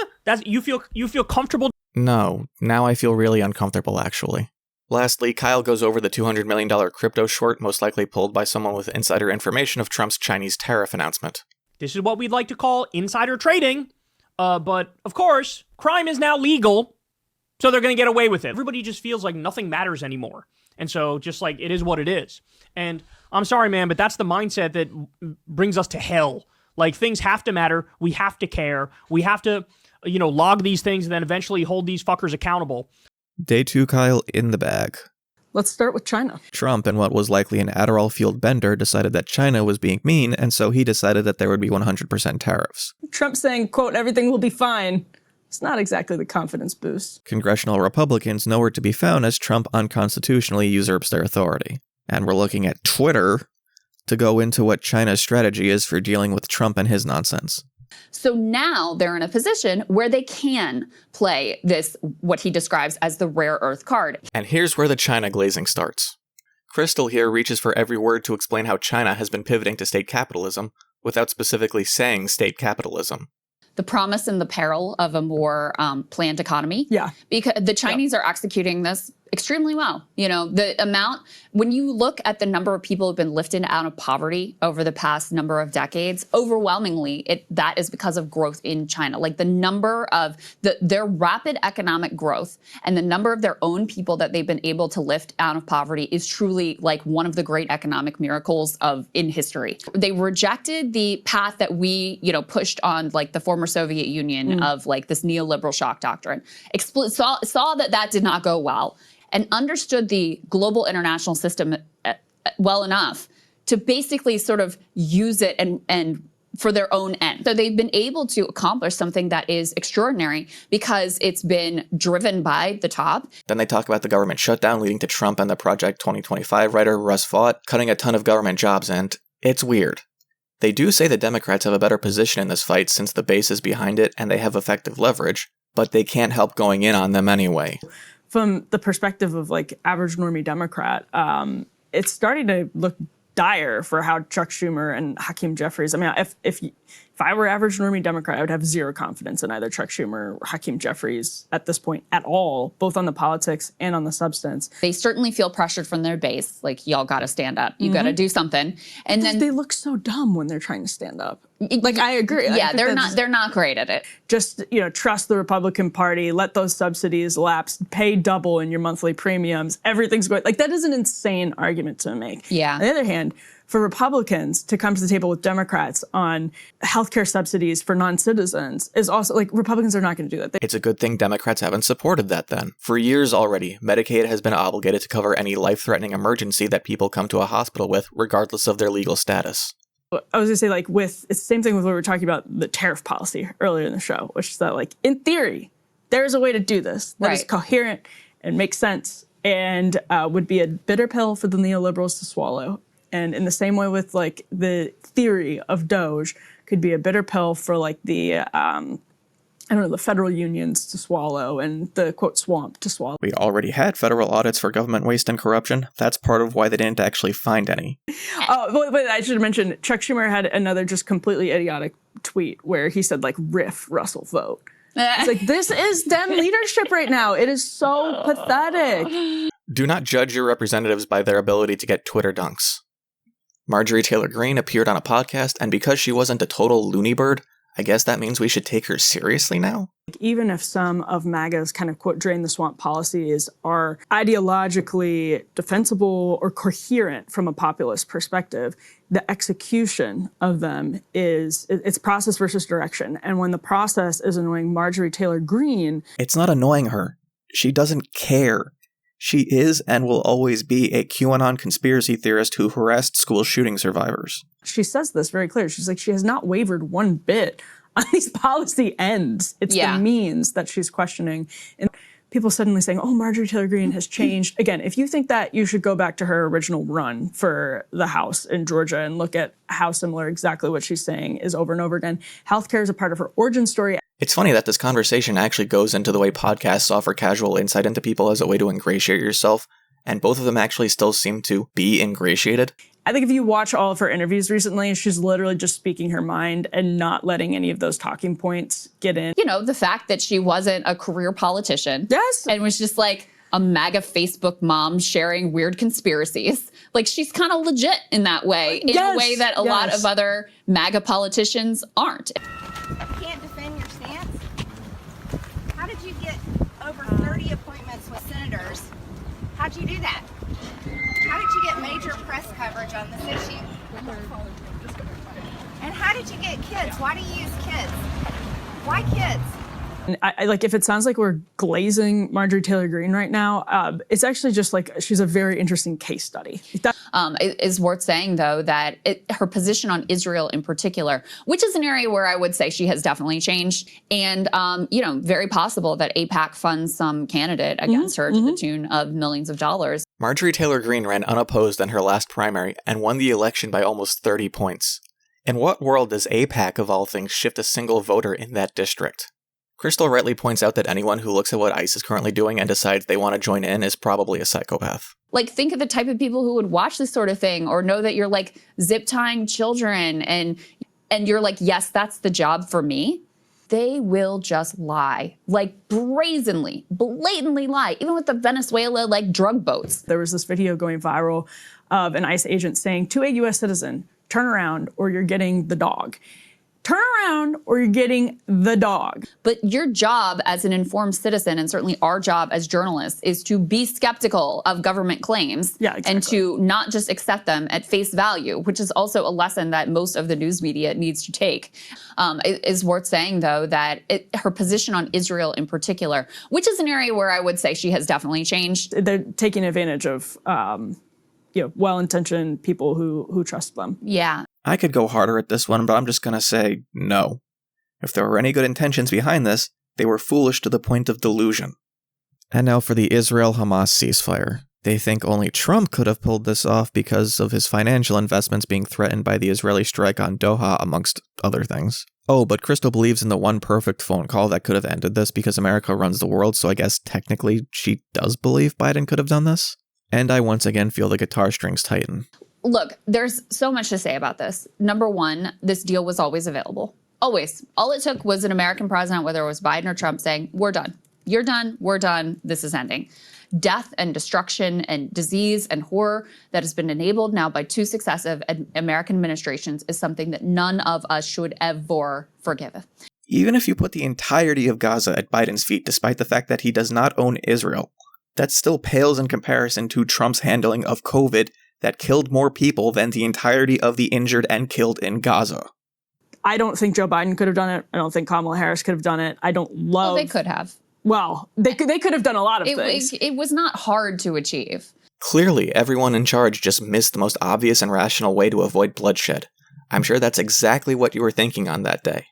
You feel comfortable? No. Now I feel really uncomfortable, actually. Lastly, Kyle goes over the $200 million crypto short most likely pulled by someone with insider information of Trump's Chinese tariff announcement. This is what we'd like to call insider trading. But, of course, crime is now legal, so they're going to get away with it. Everybody just feels like nothing matters anymore. And so, just like, it is what it is. And I'm sorry, man, but that's the mindset that brings us to hell. Like, things have to matter. We have to care. We have to, log these things and then eventually hold these fuckers accountable. Day 2, Kyle, in the bag. Let's start with China. Trump, in what was likely an Adderall-fueled bender, decided that China was being mean, and so he decided that there would be 100% tariffs. Trump saying, quote, everything will be fine. It's not exactly the confidence boost. Congressional Republicans nowhere to be found as Trump unconstitutionally usurps their authority. And we're looking at Twitter to go into what China's strategy is for dealing with Trump and his nonsense. So now they're in a position where they can play this, what he describes as the rare earth card. And here's where the China glazing starts. Crystal here reaches for every word to explain how China has been pivoting to state capitalism without specifically saying state capitalism. The promise and the peril of a more planned economy. Yeah. Because the Chinese are executing this extremely well. The amount, when you look at the number of people who've been lifted out of poverty over the past number of decades, overwhelmingly, that is because of growth in China. Like the number of their rapid economic growth and the number of their own people that they've been able to lift out of poverty is truly like one of the great economic miracles in history. They rejected the path that we, pushed on like the former Soviet Union of like this neoliberal shock doctrine. Saw that did not go well. And understood the global international system well enough to basically sort of use it and for their own end. So they've been able to accomplish something that is extraordinary because it's been driven by the top. Then they talk about the government shutdown leading to Trump and the Project 2025 writer Russ Vought cutting a ton of government jobs, and it's weird. They do say the Democrats have a better position in this fight since the base is behind it and they have effective leverage, but they can't help going in on them anyway. From the perspective of like average normie Democrat, it's starting to look dire for how Chuck Schumer and Hakeem Jeffries. I mean, if I were average normie Democrat, I would have zero confidence in either Chuck Schumer or Hakeem Jeffries at this point at all, both on the politics and on the substance. They certainly feel pressured from their base. Like, y'all got to stand up. You got to do something. And then they look so dumb when they're trying to stand up. Like, I agree. Yeah, they're not great at it. Just, trust the Republican Party, let those subsidies lapse, pay double in your monthly premiums. Everything's great. Like, that is an insane argument to make. Yeah. On the other hand, for Republicans to come to the table with Democrats on healthcare subsidies for non-citizens is also, like, Republicans are not going to do that. It's a good thing Democrats haven't supported that then. For years already, Medicaid has been obligated to cover any life-threatening emergency that people come to a hospital with, regardless of their legal status. I was going to say, like, it's the same thing with what we were talking about, the tariff policy earlier in the show, which is that, like, in theory, there's a way to do this that is coherent and makes sense and would be a bitter pill for the neoliberals to swallow. And in the same way with, like, the theory of Doge could be a bitter pill for, like, the federal unions to swallow and the, quote, swamp to swallow. We already had federal audits for government waste and corruption. That's part of why they didn't actually find any. Oh, but I should have mentioned, Chuck Schumer had another just completely idiotic tweet where he said, like, riff Russell vote. It's like, this is Dem leadership right now. It is so pathetic. Do not judge your representatives by their ability to get Twitter dunks. Marjorie Taylor Greene appeared on a podcast, and because she wasn't a total loony bird, I guess that means we should take her seriously now? Even if some of MAGA's kind of, quote, drain the swamp policies are ideologically defensible or coherent from a populist perspective, the execution of them it's process versus direction. And when the process is annoying Marjorie Taylor Greene... It's not annoying her. She doesn't care. She is and will always be a QAnon conspiracy theorist who harassed school shooting survivors. She says this very clearly. She's like, she has not wavered one bit on these policy ends. It's the means that she's questioning. And people suddenly saying, oh, Marjorie Taylor Greene has changed. Again, if you think that, you should go back to her original run for the House in Georgia and look at how similar exactly what she's saying is over and over again. Healthcare is a part of her origin story. It's funny that this conversation actually goes into the way podcasts offer casual insight into people as a way to ingratiate yourself, and both of them actually still seem to be ingratiated. I think if you watch all of her interviews recently, she's literally just speaking her mind and not letting any of those talking points get in. You know, the fact that she wasn't a career politician. Yes. And was just like a MAGA Facebook mom sharing weird conspiracies. Like, she's kind of legit in that way, in a way that a lot of other MAGA politicians aren't. Can't defend your stance? How did you get over 30 appointments with senators? How'd you do that? How did you get major press coverage on this issue? And how did you get kids? Why do you use kids? Why kids? I like, if it sounds like we're glazing Marjorie Taylor Greene right now, it's actually just like she's a very interesting case study. It is worth saying, though, that her position on Israel in particular, which is an area where I would say she has definitely changed, and, you know, very possible that AIPAC funds some candidate against her to the tune of millions of dollars. Marjorie Taylor Greene ran unopposed in her last primary and won the election by almost 30 points. In what world does AIPAC, of all things, shift a single voter in that district? Crystal rightly points out that anyone who looks at what ICE is currently doing and decides they want to join in is probably a psychopath. Like, think of the type of people who would watch this sort of thing, or know that you're like zip tying children and you're like, yes, that's the job for me. They will just lie, like brazenly, blatantly lie, even with the Venezuela like drug boats. There was this video going viral of an ICE agent saying to a US citizen, turn around or you're getting the dog. Turn around or you're getting the dog. But your job as an informed citizen, and certainly our job as journalists, is to be skeptical of government claims and to not just accept them at face value, which is also a lesson that most of the news media needs to take. It is worth saying, though, that her position on Israel in particular, which is an area where I would say she has definitely changed. They're taking advantage of you know, well-intentioned people who trust them. Yeah. I could go harder at this one, but I'm just going to say no. If there were any good intentions behind this, they were foolish to the point of delusion. And now for the Israel-Hamas ceasefire. They think only Trump could have pulled this off because of his financial investments being threatened by the Israeli strike on Doha, amongst other things. Oh, but Crystal believes in the one perfect phone call that could have ended this because America runs the world, so I guess technically she does believe Biden could have done this? And I once again feel the guitar strings tighten. Look, there's so much to say about this. Number one, this deal was always available. Always. All it took was an American president, whether it was Biden or Trump, saying, we're done. You're done. We're done. This is ending. Death and destruction and disease and horror that has been enabled now by two successive American administrations is something that none of us should ever forgive. Even if you put the entirety of Gaza at Biden's feet, despite the fact that he does not own Israel, that still pales in comparison to Trump's handling of COVID that killed more people than the entirety of the injured and killed in Gaza. I don't think Joe Biden could have done it. I don't think Kamala Harris could have done it. I don't love... Well, they could have. Well, they could have done a lot of things. It was not hard to achieve. Clearly, everyone in charge just missed the most obvious and rational way to avoid bloodshed. I'm sure that's exactly what you were thinking on that day.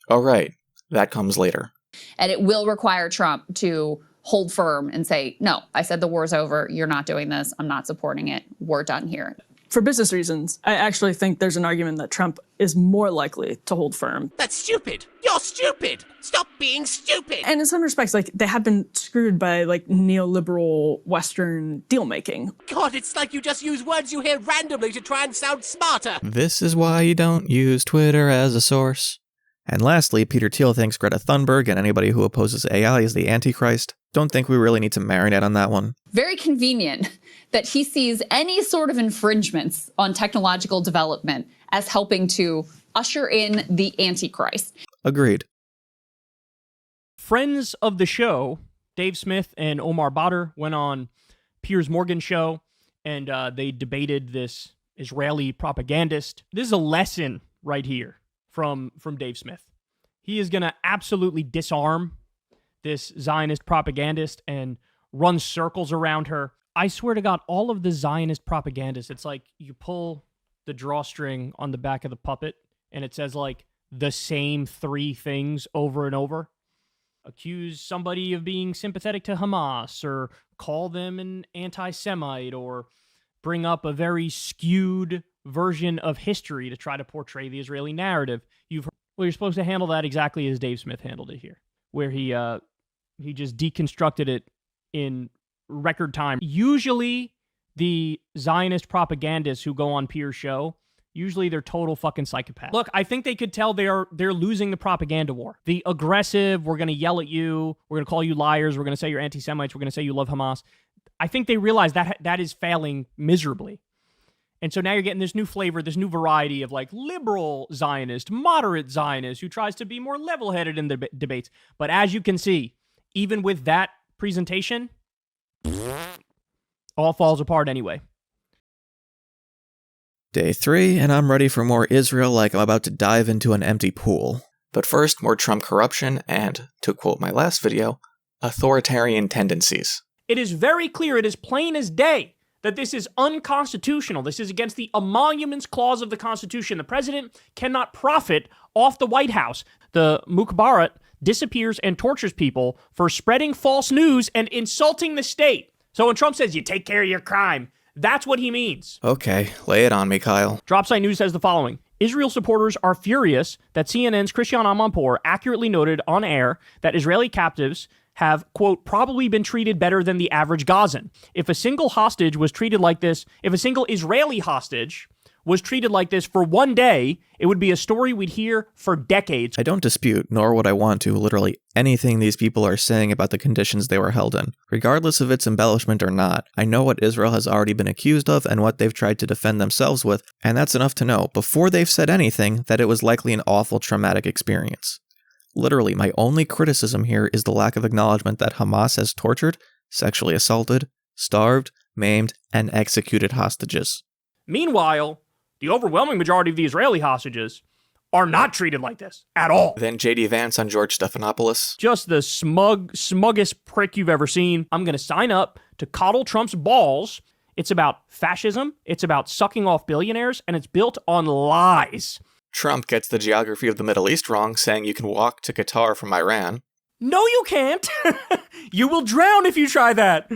Oh, right. That comes later. And it will require Trump to hold firm and say, no, I said the war's over. You're not doing this. I'm not supporting it. We're done here. For business reasons, I actually think there's an argument that Trump is more likely to hold firm. That's stupid. You're stupid. Stop being stupid. And in some respects, like, they have been screwed by like neoliberal Western deal making. God, it's like you just use words you hear randomly to try and sound smarter. This is why you don't use Twitter as a source. And lastly, Peter Thiel thinks Greta Thunberg and anybody who opposes AI is the Antichrist. Don't think we really need to marinate on that one. Very convenient that he sees any sort of infringements on technological development as helping to usher in the Antichrist. Agreed. Friends of the show, Dave Smith and Omar Badr, went on Piers Morgan's show, and they debated this Israeli propagandist. This is a lesson right here from Dave Smith. He is going to absolutely disarm this Zionist propagandist and run circles around her. I swear to God, all of the Zionist propagandists, it's like you pull the drawstring on the back of the puppet, and it says like the same three things over and over. Accuse somebody of being sympathetic to Hamas, or call them an anti-Semite, or bring up a very skewed version of history to try to portray the Israeli narrative. Well, you're supposed to handle that exactly as Dave Smith handled it here, where he just deconstructed it in record time. Usually, the Zionist propagandists who go on Pier's show, usually they're total fucking psychopaths. Look, I think they could tell they're losing the propaganda war. The aggressive, we're going to yell at you, we're going to call you liars, we're going to say you're anti-Semites, we're going to say you love Hamas. I think they realize that is failing miserably. And so now you're getting this new flavor, this new variety of like liberal Zionist, moderate Zionist who tries to be more level-headed in the debates. But as you can see, even with that presentation, all falls apart anyway. Day 3, and I'm ready for more Israel like I'm about to dive into an empty pool. But first, more Trump corruption and, to quote my last video, authoritarian tendencies. It is very clear, it is plain as day, that this is unconstitutional. This is against the Emoluments Clause of the Constitution. The president cannot profit off the White House. The Mukhabarat disappears and tortures people for spreading false news and insulting the state. So when Trump says you take care of your crime, that's what he means. Okay, lay it on me, Kyle. Dropsite News says the following. Israel supporters are furious that CNN's Christiane Amanpour accurately noted on air that Israeli captives have, quote, probably been treated better than the average Gazan. If a single hostage was treated like this, if a single Israeli hostage was treated like this for one day, it would be a story we'd hear for decades. I don't dispute, nor would I want to, literally anything these people are saying about the conditions they were held in. Regardless of its embellishment or not, I know what Israel has already been accused of and what they've tried to defend themselves with, and that's enough to know, before they've said anything, that it was likely an awful traumatic experience. Literally, my only criticism here is the lack of acknowledgement that Hamas has tortured, sexually assaulted, starved, maimed, and executed hostages. Meanwhile, the overwhelming majority of the Israeli hostages are not treated like this at all. Then J.D. Vance on George Stephanopoulos. Just the smuggest prick you've ever seen. I'm going to sign up to coddle Trump's balls. It's about fascism, it's about sucking off billionaires, and it's built on lies. Trump gets the geography of the Middle East wrong, saying you can walk to Qatar from Iran. No, you can't. You will drown if you try that.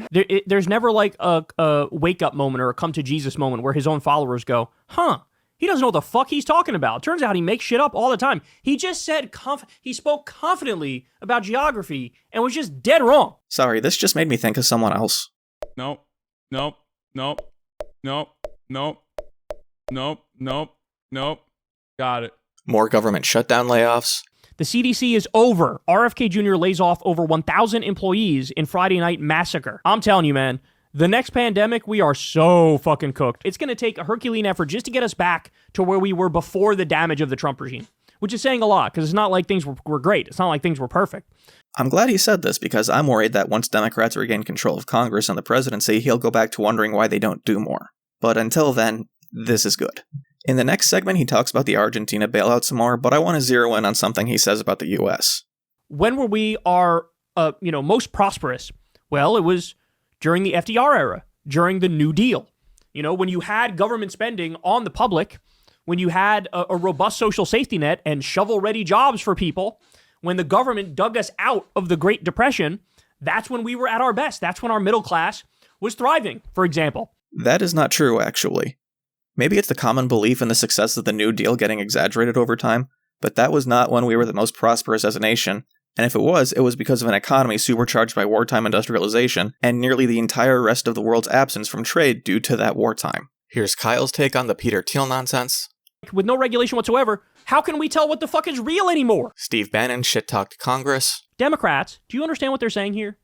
There's never like a wake-up moment or a come-to-Jesus moment where his own followers go, he doesn't know what the fuck he's talking about. Turns out he makes shit up all the time. He just said, he spoke confidently about geography and was just dead wrong. Sorry, this just made me think of someone else. Nope. Got it. More government shutdown layoffs. The CDC is over. RFK Jr. lays off over 1,000 employees in Friday night massacre. I'm telling you, man, the next pandemic, we are so fucking cooked. It's going to take a Herculean effort just to get us back to where we were before the damage of the Trump regime, which is saying a lot because it's not like things were great. It's not like things were perfect. I'm glad he said this because I'm worried that once Democrats regain control of Congress and the presidency, he'll go back to wondering why they don't do more. But until then, this is good. In the next segment, he talks about the Argentina bailout some more, but I want to zero in on something he says about the U.S. When were we most prosperous? Well, it was during the FDR era, during the New Deal. You know, when you had government spending on the public, when you had a robust social safety net and shovel-ready jobs for people, when the government dug us out of the Great Depression, that's when we were at our best. That's when our middle class was thriving, for example. That is not true, actually. Maybe it's the common belief in the success of the New Deal getting exaggerated over time, but that was not when we were the most prosperous as a nation. And if it was because of an economy supercharged by wartime industrialization, and nearly the entire rest of the world's absence from trade due to that wartime. Here's Kyle's take on the Peter Thiel nonsense. With no regulation whatsoever, how can we tell what the fuck is real anymore? Steve Bannon shit-talked Congress. Democrats, do you understand what they're saying here?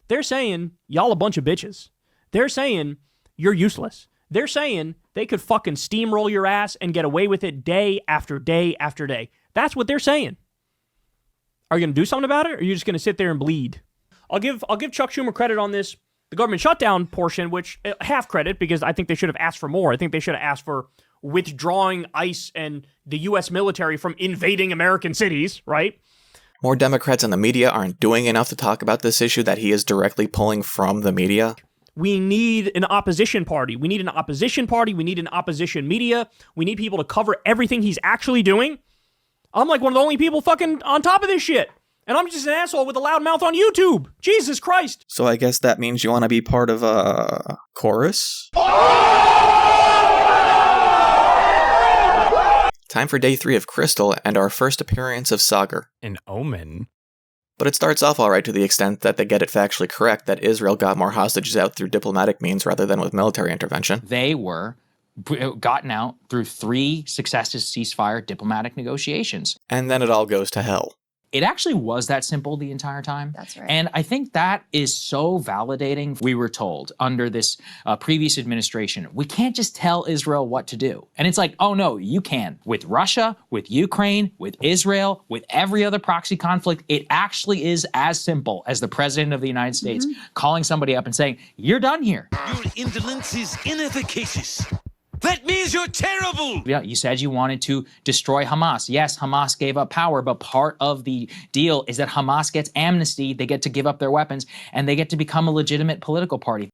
They're saying, y'all a bunch of bitches. They're saying, you're useless. They're saying they could fucking steamroll your ass and get away with it day after day after day. That's what they're saying. Are you going to do something about it, or are you just going to sit there and bleed? I'll give Chuck Schumer credit on this, the government shutdown portion, which half credit, because I think they should have asked for more. I think they should have asked for withdrawing ICE and the U.S. military from invading American cities, right? More Democrats in the media aren't doing enough to talk about this issue that he is directly pulling from the media. We need an opposition party. We need an opposition party. We need an opposition media. We need people to cover everything he's actually doing. I'm like one of the only people fucking on top of this shit. And I'm just an asshole with a loud mouth on YouTube. Jesus Christ. So I guess that means you want to be part of a chorus? Time for day 3 of Crystal and our first appearance of Sagar. An omen? But it starts off alright to the extent that they get it factually correct that Israel got more hostages out through diplomatic means rather than with military intervention. They were gotten out through 3 successive ceasefire diplomatic negotiations. And then it all goes to hell. It actually was that simple the entire time. That's right. And I think that is so validating. We were told under this previous administration, we can't just tell Israel what to do. And it's like, oh no, you can. With Russia, with Ukraine, with Israel, with every other proxy conflict, it actually is as simple as the president of the United States calling somebody up and saying, you're done here. Your indolence is inefficacious. That means you're terrible! Yeah, you said you wanted to destroy Hamas. Yes, Hamas gave up power, but part of the deal is that Hamas gets amnesty, they get to give up their weapons, and they get to become a legitimate political party.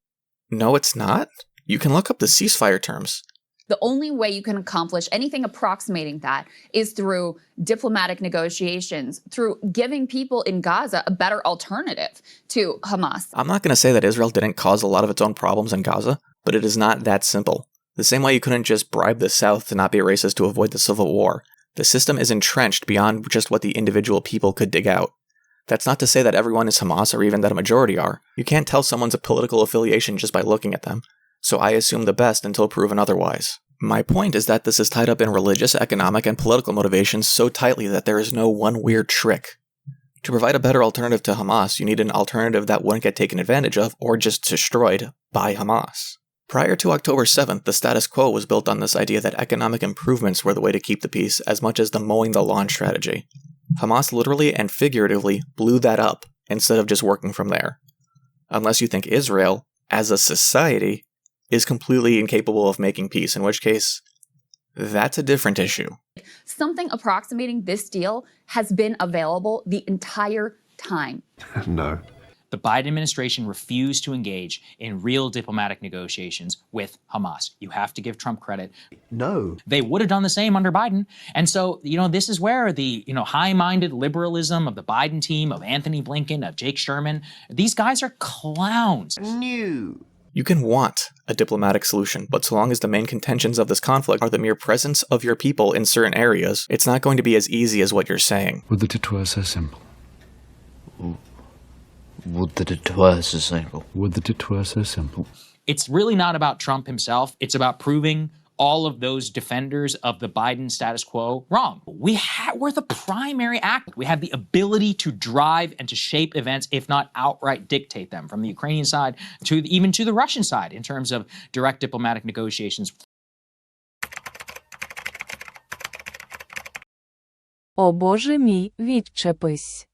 No, it's not. You can look up the ceasefire terms. The only way you can accomplish anything approximating that is through diplomatic negotiations, through giving people in Gaza a better alternative to Hamas. I'm not going to say that Israel didn't cause a lot of its own problems in Gaza, but it is not that simple. The same way you couldn't just bribe the South to not be racist to avoid the Civil War. The system is entrenched beyond just what the individual people could dig out. That's not to say that everyone is Hamas or even that a majority are. You can't tell someone's political affiliation just by looking at them. So I assume the best until proven otherwise. My point is that this is tied up in religious, economic, and political motivations so tightly that there is no one weird trick. To provide a better alternative to Hamas, you need an alternative that wouldn't get taken advantage of or just destroyed by Hamas. Prior to October 7th, the status quo was built on this idea that economic improvements were the way to keep the peace as much as the mowing the lawn strategy. Hamas literally and figuratively blew that up instead of just working from there. Unless you think Israel, as a society, is completely incapable of making peace, in which case, that's a different issue. Something approximating this deal has been available the entire time. No. The Biden administration refused to engage in real diplomatic negotiations with Hamas. You have to give Trump credit. No. They would have done the same under Biden. And so, this is where the, high-minded liberalism of the Biden team, of Anthony Blinken, of Jake Sherman, these guys are clowns. No. You can want a diplomatic solution, but so long as the main contentions of this conflict are the mere presence of your people in certain areas, it's not going to be as easy as what you're saying. Would that it were so simple. Would that it were so simple. Would that it were so simple. It's really not about Trump himself. It's about proving all of those defenders of the Biden status quo wrong. We're the primary actor. We have the ability to drive and to shape events, if not outright dictate them, from the Ukrainian side to even to the Russian side in terms of direct diplomatic negotiations. О Боже мій, відчепись.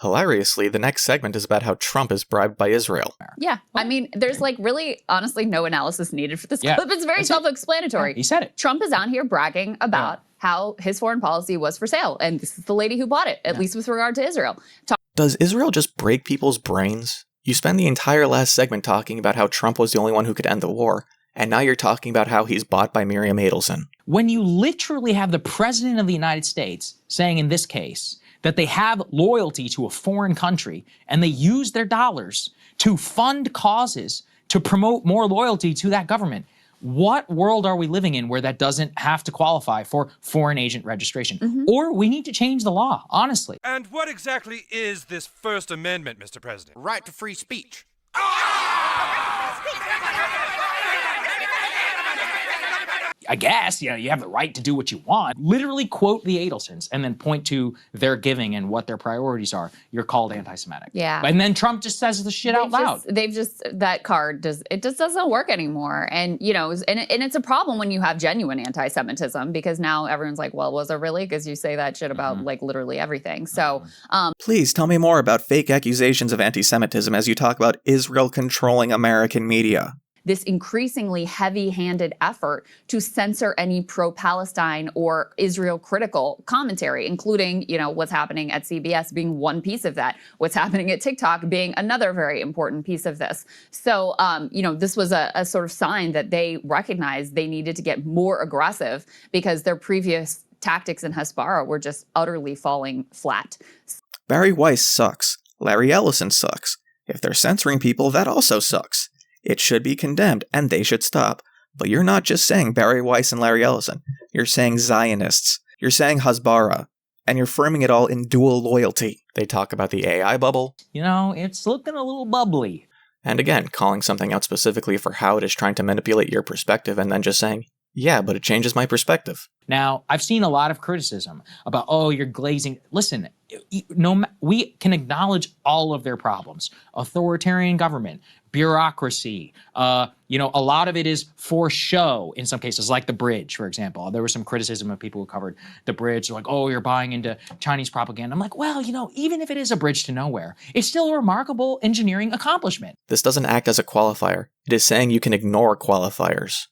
Hilariously, the next segment is about how Trump is bribed by Israel. Yeah. I mean, there's really, honestly, no analysis needed for this clip. It's very self-explanatory. He said it. Trump is out here bragging about how his foreign policy was for sale. And this is the lady who bought it, at least with regard to Israel. Does Israel just break people's brains? You spend the entire last segment talking about how Trump was the only one who could end the war, and now you're talking about how he's bought by Miriam Adelson. When you literally have the president of the United States saying in this case that they have loyalty to a foreign country and they use their dollars to fund causes to promote more loyalty to that government. What world are we living in where that doesn't have to qualify for foreign agent registration? Or we need to change the law, honestly. And what exactly is this First Amendment, Mr. President? Right to free speech. I guess, you have the right to do what you want. Literally quote the Adelsons and then point to their giving and what their priorities are. You're called anti-Semitic. Yeah. And then Trump just says the shit out loud. That card just doesn't work anymore. And, and it's a problem when you have genuine anti-Semitism, because now everyone's like, well, was it really? Because you say that shit about like literally everything. So, Please tell me more about fake accusations of anti-Semitism as you talk about Israel controlling American media. This increasingly heavy-handed effort to censor any pro-Palestine or Israel-critical commentary, including, what's happening at CBS being one piece of that, what's happening at TikTok being another very important piece of this. So, this was a sort of sign that they recognized they needed to get more aggressive because their previous tactics in Hasbara were just utterly falling flat. Barry Weiss sucks. Larry Ellison sucks. If they're censoring people, that also sucks. It should be condemned, and they should stop. But you're not just saying Barry Weiss and Larry Ellison. You're saying Zionists. You're saying Hasbara. And you're framing it all in dual loyalty. They talk about the AI bubble. It's looking a little bubbly. And again, calling something out specifically for how it is trying to manipulate your perspective, and then just saying, yeah, but it changes my perspective. Now, I've seen a lot of criticism about, you're glazing. Listen, we can acknowledge all of their problems. Authoritarian government, bureaucracy, a lot of it is for show in some cases, like the bridge, for example. There was some criticism of people who covered the bridge. They're like, you're buying into Chinese propaganda. I'm like, well, even if it is a bridge to nowhere, it's still a remarkable engineering accomplishment. This doesn't act as a qualifier. It is saying you can ignore qualifiers.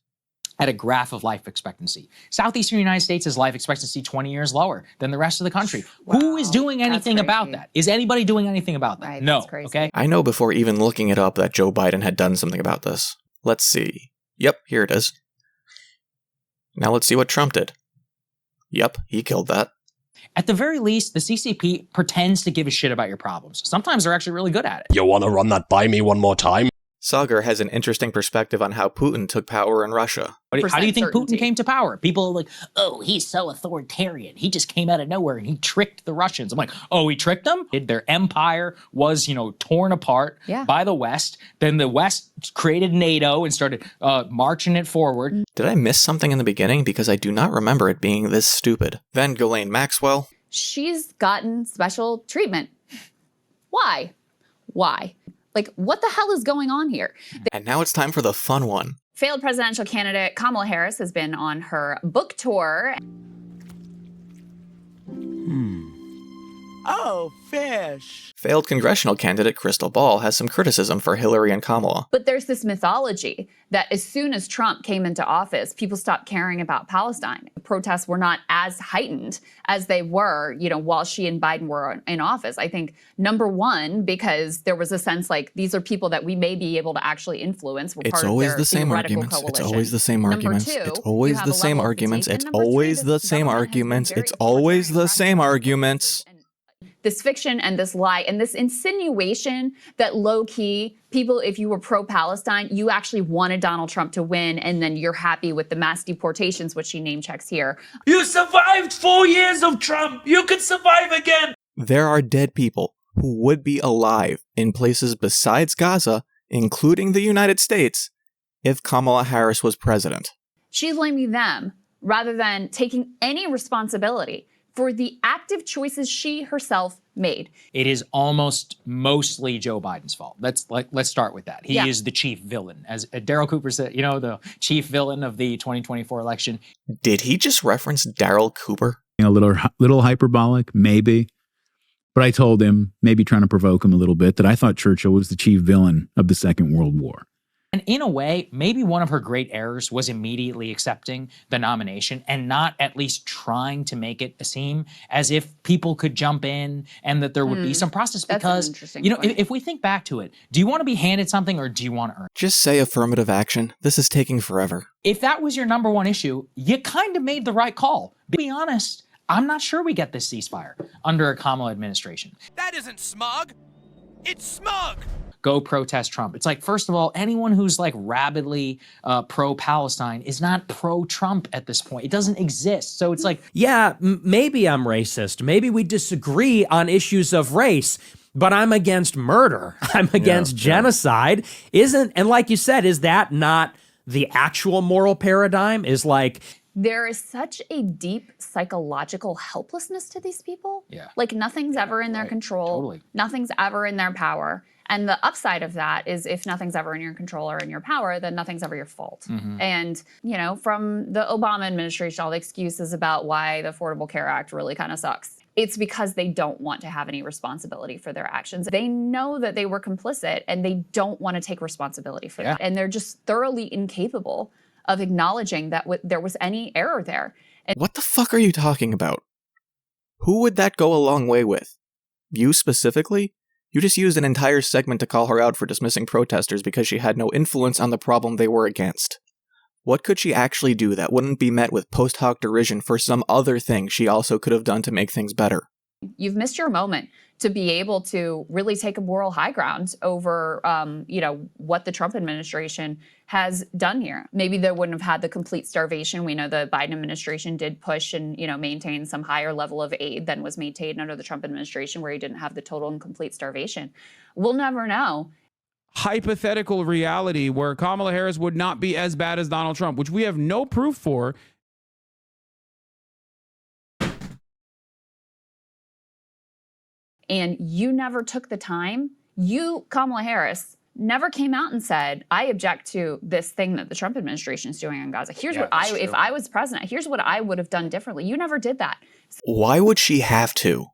At a graph of life expectancy. Southeastern United States is life expectancy 20 years lower than the rest of the country. Wow, who is doing anything about that? Is anybody doing anything about that? Right, no. Okay. I know before even looking it up that Joe Biden had done something about this. Let's see. Yep, here it is. Now let's see what Trump did. Yep, he killed that. At the very least, the CCP pretends to give a shit about your problems. Sometimes they're actually really good at it. You want to run that by me one more time? Sagar has an interesting perspective on how Putin took power in Russia. How do you think Putin came to power? People are like, he's so authoritarian. He just came out of nowhere and he tricked the Russians. I'm like, he tricked them? Their empire was, torn apart by the West. Then the West created NATO and started marching it forward. Did I miss something in the beginning? Because I do not remember it being this stupid. Then Ghislaine Maxwell. She's gotten special treatment. Why? Like, what the hell is going on here? And now it's time for the fun one. Failed presidential candidate Kamala Harris has been on her book tour. Oh, fish. Failed congressional candidate Crystal Ball has some criticism for Hillary and Kamala. But there's this mythology that as soon as Trump came into office, people stopped caring about Palestine. The protests were not as heightened as they were, while she and Biden were in office. I think, number one, because there was a sense like these are people that we may be able to actually influence. We're It's part always of their the same theoretical arguments. It's coalition. always the same arguments. Number two, It's always the same arguments. It's always the same arguments. It's always the same arguments. This fiction and this lie and this insinuation that low-key people, if you were pro-Palestine, you actually wanted Donald Trump to win, and then you're happy with the mass deportations, which she name checks here. You survived 4 years of Trump. You could survive again. There are dead people who would be alive in places besides Gaza, including the United States, if Kamala Harris was president. She's blaming them rather than taking any responsibility for the active choices she herself made. It is almost mostly Joe Biden's fault. Let's start with that. He is the chief villain. As Daryl Cooper said, the chief villain of the 2024 election. Did he just reference Daryl Cooper? A little hyperbolic, maybe. But I told him, maybe trying to provoke him a little bit, that I thought Churchill was the chief villain of the Second World War. And in a way, maybe one of her great errors was immediately accepting the nomination and not at least trying to make it seem as if people could jump in and that there would be some process. Because, if we think back to it, do you want to be handed something or do you want to earn it? Just say affirmative action. This is taking forever. If that was your number one issue, you kind of made the right call. To be honest, I'm not sure we get this ceasefire under a Kamala administration. That isn't smug. It's smug. Go protest Trump. It's like, first of all, anyone who's like rabidly pro-Palestine is not pro-Trump at this point. It doesn't exist. So it's like, maybe I'm racist. Maybe we disagree on issues of race, but I'm against murder. I'm against genocide. And like you said, is that not the actual moral paradigm is like, there is such a deep psychological helplessness to these people. Yeah. Like nothing's ever in their control. Totally. Nothing's ever in their power. And the upside of that is if nothing's ever in your control or in your power, then nothing's ever your fault. And, you know, from the Obama administration, all the excuses about why the Affordable Care Act really kind of sucks. It's because they don't want to have any responsibility for their actions. They know that they were complicit and they don't want to take responsibility for that. And they're just thoroughly incapable of acknowledging that there was any error there. And What the fuck are you talking about? Who would that go a long way with? You specifically? You just used an entire segment to call her out for dismissing protesters because she had no influence on the problem they were against. What could she actually do that wouldn't be met with post hoc derision for some other thing she also could have done to make things better? you've missed your moment to be able to really take a moral high ground over, you know, what the Trump administration has done here. Maybe they wouldn't have had the complete starvation. We know the Biden administration did push and, you know, maintain some higher level of aid than was maintained under the Trump administration, where he didn't have the total and complete starvation. We'll never know. Hypothetical reality where Kamala Harris would not be as bad as Donald Trump, which we have no proof for. And you never took the time. You, Kamala Harris, never came out and said, I object to this thing that the Trump administration is doing on Gaza. Here's what if I was president, here's what I would have done differently. You never did that. Why would she have to?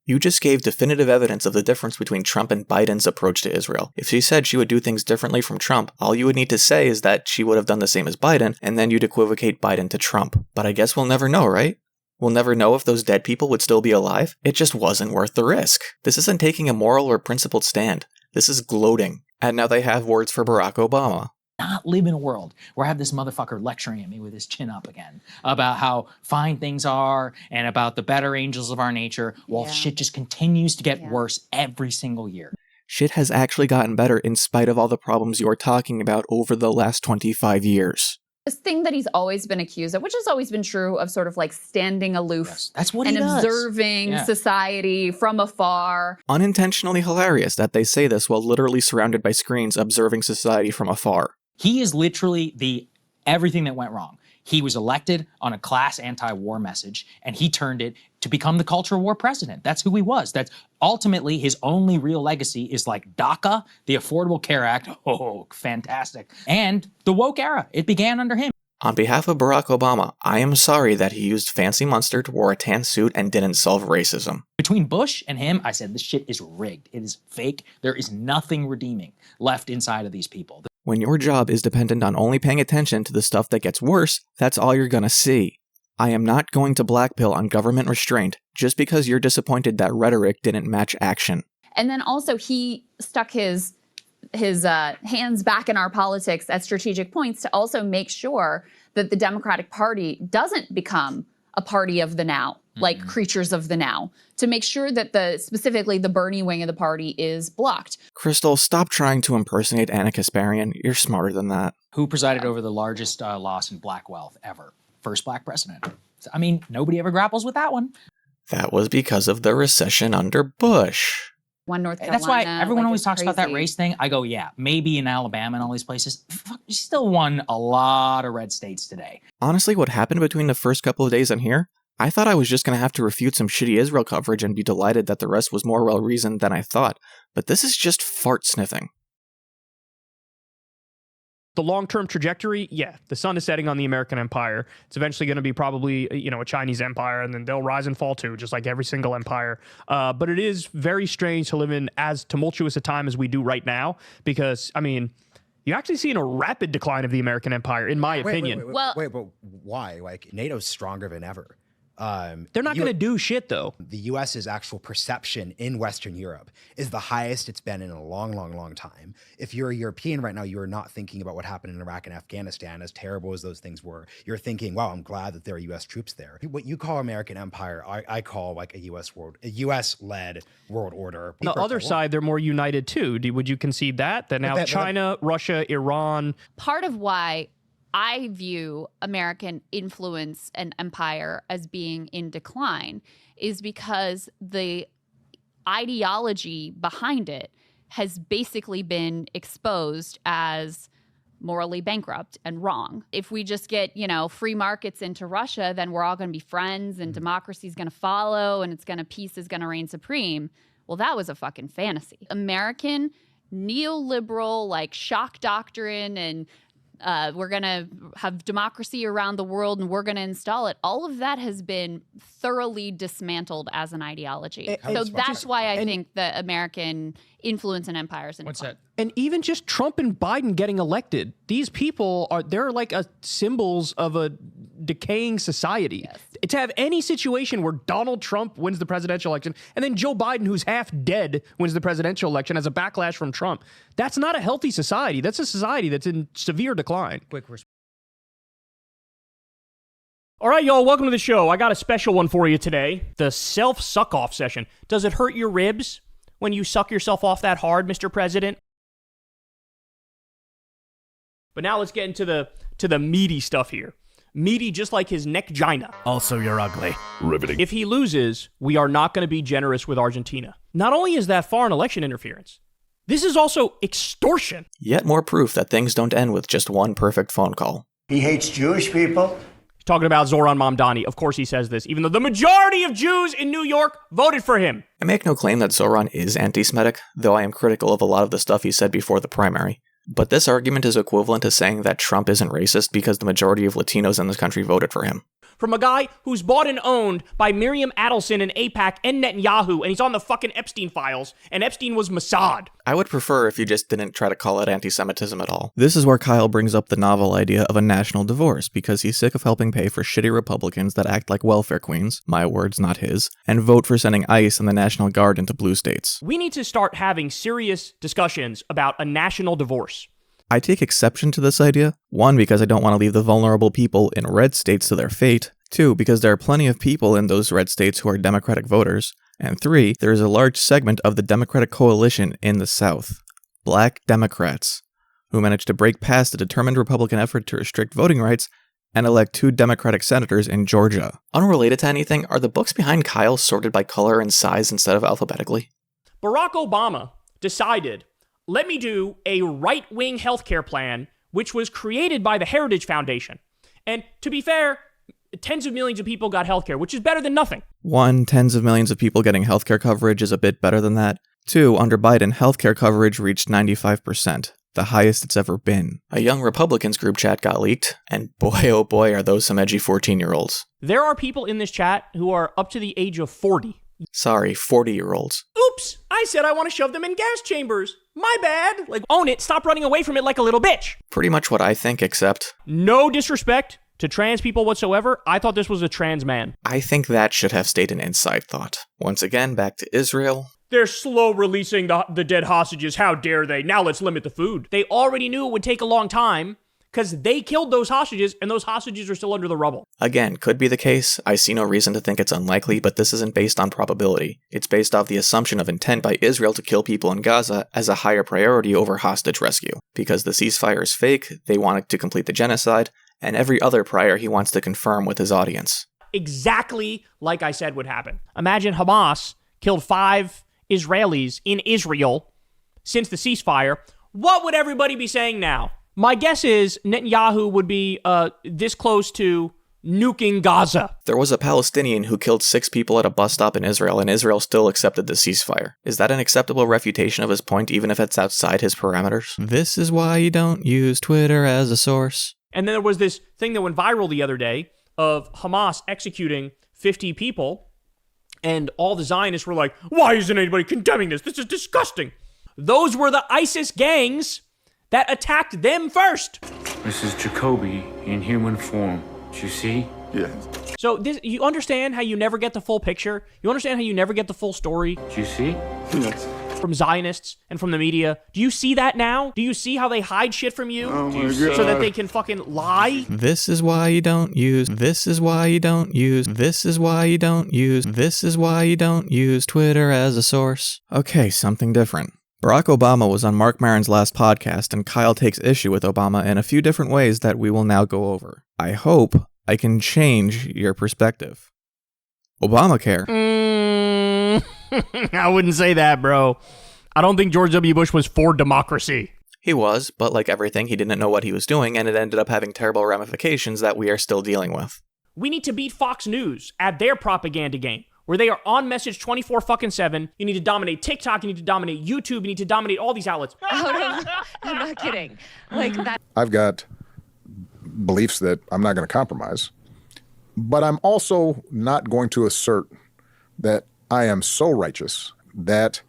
You just gave definitive evidence of the difference between Trump and Biden's approach to Israel. If she said she would do things differently from Trump, all you would need to say is that she would have done the same as Biden, and then you'd equivocate Biden to Trump. But I guess we'll never know, right? We'll never know if those dead people would still be alive. It just wasn't worth the risk. This isn't taking a moral or principled stand. This is gloating. And now they have words for Barack Obama. Not live in a world where I have this motherfucker lecturing at me with his chin up again about how fine things are and about the better angels of our nature, while shit just continues to get worse every single year. Shit has actually gotten better in spite of all the problems you're talking about over the last 25 years. This thing that he's always been accused of, which has always been true, of sort of like standing aloof that's what and he does. observing society from afar. Unintentionally hilarious that they say this while literally surrounded by screens observing society from afar. He is literally the everything that went wrong. He was elected on a class anti-war message, and he turned it to become the culture war president. That's who he was. That's ultimately his only real legacy is like DACA, the Affordable Care Act. Oh, fantastic. And the woke era. It began under him. On behalf of Barack Obama, I am sorry that he used fancy mustard, wore a tan suit, and didn't solve racism. Between Bush and him, I said, this shit is rigged. It is fake. There is nothing redeeming left inside of these people. When your job is dependent on only paying attention to the stuff that gets worse, that's all you're gonna see. I am not going to blackpill on government restraint just because you're disappointed that rhetoric didn't match action. And then also he stuck his hands back in our politics at strategic points to also make sure that the Democratic Party doesn't become a party of the now, like creatures of the now, to make sure that specifically the Bernie wing of the party is blocked. Crystal, stop trying to impersonate Anna Kasparian. You're smarter than that. Who presided over the largest loss in black wealth ever? First black president. I mean, nobody ever grapples with that one. That was because of the recession under Bush. One North Carolina. That's why everyone always talks about that crazy. race thing. I go, yeah, maybe in Alabama and all these places. Fuck, she still won a lot of red states today. Honestly, what happened between the first couple of days on here, I thought I was just going to have to refute some shitty Israel coverage and be delighted that the rest was more well-reasoned than I thought. But this is just fart sniffing. The long-term trajectory, yeah, the sun is setting on the American empire. It's eventually going to be probably, you know, a Chinese empire, and then they'll rise and fall too, just like every single empire. But it is very strange to live in as tumultuous a time as we do right now, because, I mean, you're actually seeing a rapid decline of the American empire, in my opinion. Wait, but why? Like, NATO's stronger than ever. They're not going to do shit, though. The U.S.'s actual perception in Western Europe is the highest it's been in a long, long, long time. If you're a European right now, you are not thinking about what happened in Iraq and Afghanistan, as terrible as those things were. You're thinking, wow, I'm glad that there are U.S. troops there. What you call American empire, I call like a U.S.-led world order. On the other side, they're more united, too. Would you concede that? That now China, Russia, Iran... Part of why I view American influence and empire as being in decline is because the ideology behind it has basically been exposed as morally bankrupt and wrong. If we just get, free markets into Russia, then we're all going to be friends and democracy is going to follow and peace is going to reign supreme. Well, that was a fucking fantasy. American neoliberal, shock doctrine and we're going to have democracy around the world and we're going to install it. All of that has been thoroughly dismantled as an ideology. So that's why I think the American influence and empires in decline. And even just Trump and Biden getting elected, these people they're like symbols of a decaying society. Yes. To have any situation where Donald Trump wins the presidential election and then Joe Biden, who's half dead, wins the presidential election as a backlash from Trump, that's not a healthy society. That's a society that's in severe decline. All right, y'all, welcome to the show. I got a special one for you today, the self-suck-off session. Does it hurt your ribs when you suck yourself off that hard, Mr. President? But now let's get into the meaty stuff here. Meaty just like his neck-gina. Also, you're ugly. Riveting. If he loses, we are not going to be generous with Argentina. Not only is that foreign election interference, this is also extortion. Yet more proof that things don't end with just one perfect phone call. He hates Jewish people. He's talking about Zoran Mamdani. Of course he says this, even though the majority of Jews in New York voted for him. I make no claim that Zoran is anti-Semitic, though I am critical of a lot of the stuff he said before the primary. But this argument is equivalent to saying that Trump isn't racist because the majority of Latinos in this country voted for him. From a guy who's bought and owned by Miriam Adelson and AIPAC and Netanyahu, and he's on the fucking Epstein files, and Epstein was Mossad. I would prefer if you just didn't try to call it anti-Semitism at all. This is where Kyle brings up the novel idea of a national divorce, because he's sick of helping pay for shitty Republicans that act like welfare queens, my words, not his, and vote for sending ICE and the National Guard into blue states. We need to start having serious discussions about a national divorce. I take exception to this idea. 1, because I don't want to leave the vulnerable people in red states to their fate. 2, because there are plenty of people in those red states who are Democratic voters. And 3, there is a large segment of the Democratic coalition in the South, Black Democrats, who managed to break past a determined Republican effort to restrict voting rights and elect 2 Democratic senators in Georgia. Unrelated to anything, are the books behind Kyle sorted by color and size instead of alphabetically? Barack Obama decided, let me do a right-wing healthcare plan, which was created by the Heritage Foundation. And to be fair, tens of millions of people got healthcare, which is better than nothing. 1, tens of millions of people getting healthcare coverage is a bit better than that. 2, under Biden, healthcare coverage reached 95%, the highest it's ever been. A young Republicans group chat got leaked, and boy oh boy are those some edgy 14-year-olds. There are people in this chat who are up to the age of 40. Sorry, 40-year-olds. Oops, I said I want to shove them in gas chambers. My bad. Own it, stop running away from it like a little bitch. Pretty much what I think, except... No disrespect to trans people whatsoever. I thought this was a trans man. I think that should have stayed an inside thought. Once again, back to Israel. They're slow releasing the dead hostages. How dare they? Now let's limit the food. They already knew it would take a long time because they killed those hostages and those hostages are still under the rubble. Again, could be the case. I see no reason to think it's unlikely, but this isn't based on probability. It's based off the assumption of intent by Israel to kill people in Gaza as a higher priority over hostage rescue. Because the ceasefire is fake, they wanted to complete the genocide, and every other prior he wants to confirm with his audience. Exactly like I said would happen. Imagine Hamas killed 5 Israelis in Israel since the ceasefire. What would everybody be saying now? My guess is Netanyahu would be this close to nuking Gaza. There was a Palestinian who killed 6 people at a bus stop in Israel, and Israel still accepted the ceasefire. Is that an acceptable refutation of his point, even if it's outside his parameters? This is why you don't use Twitter as a source. And then there was this thing that went viral the other day of Hamas executing 50 people, and all the Zionists were like, why isn't anybody condemning this? This is disgusting. Those were the ISIS gangs that attacked them first. This is Jacoby in human form. Do you see? Yes. So you understand how you never get the full picture? You understand how you never get the full story? Do you see? Yes. From Zionists and from the media. Do you see that now? Do you see how they hide shit from you? Oh my God. So that they can fucking lie? This is why you don't use. This is why you don't use. This is why you don't use. This is why you don't use Twitter as a source. Okay, something different. Barack Obama was on Mark Maron's last podcast, and Kyle takes issue with Obama in a few different ways that we will now go over. I hope I can change your perspective. Obamacare. I wouldn't say that, bro. I don't think George W. Bush was for democracy. He was, but like everything, he didn't know what he was doing, and it ended up having terrible ramifications that we are still dealing with. We need to beat Fox News at their propaganda game, where they are on message 24/7. You need to dominate TikTok, you need to dominate YouTube, you need to dominate all these outlets. I'm not kidding. Like that. I've got beliefs that I'm not going to compromise, but I'm also not going to assert that I am so righteous that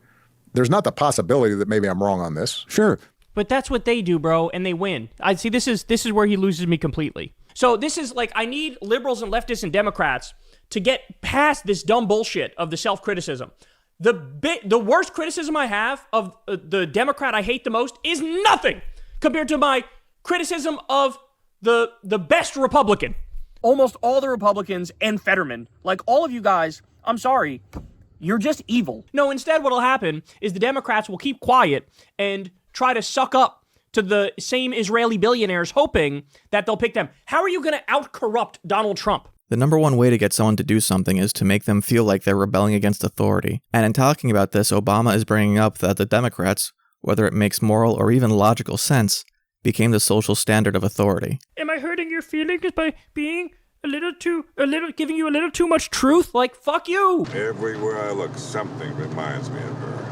there's not the possibility that maybe I'm wrong on this. Sure. But that's what they do, bro, and they win. I see. This is where he loses me completely. So this is like, I need liberals and leftists and Democrats to get past this dumb bullshit of the self-criticism. The worst criticism I have of the Democrat I hate the most is nothing compared to my criticism of the best Republican. Almost all the Republicans and Fetterman, like all of you guys, I'm sorry, you're just evil. No, instead what'll happen is the Democrats will keep quiet and try to suck up to the same Israeli billionaires, hoping that they'll pick them. How are you going to out-corrupt Donald Trump? The number one way to get someone to do something is to make them feel like they're rebelling against authority. And in talking about this, Obama is bringing up that the Democrats, whether it makes moral or even logical sense, became the social standard of authority. Am I hurting your feelings by being giving you a little too much truth? Like, fuck you. Everywhere I look, something reminds me of her.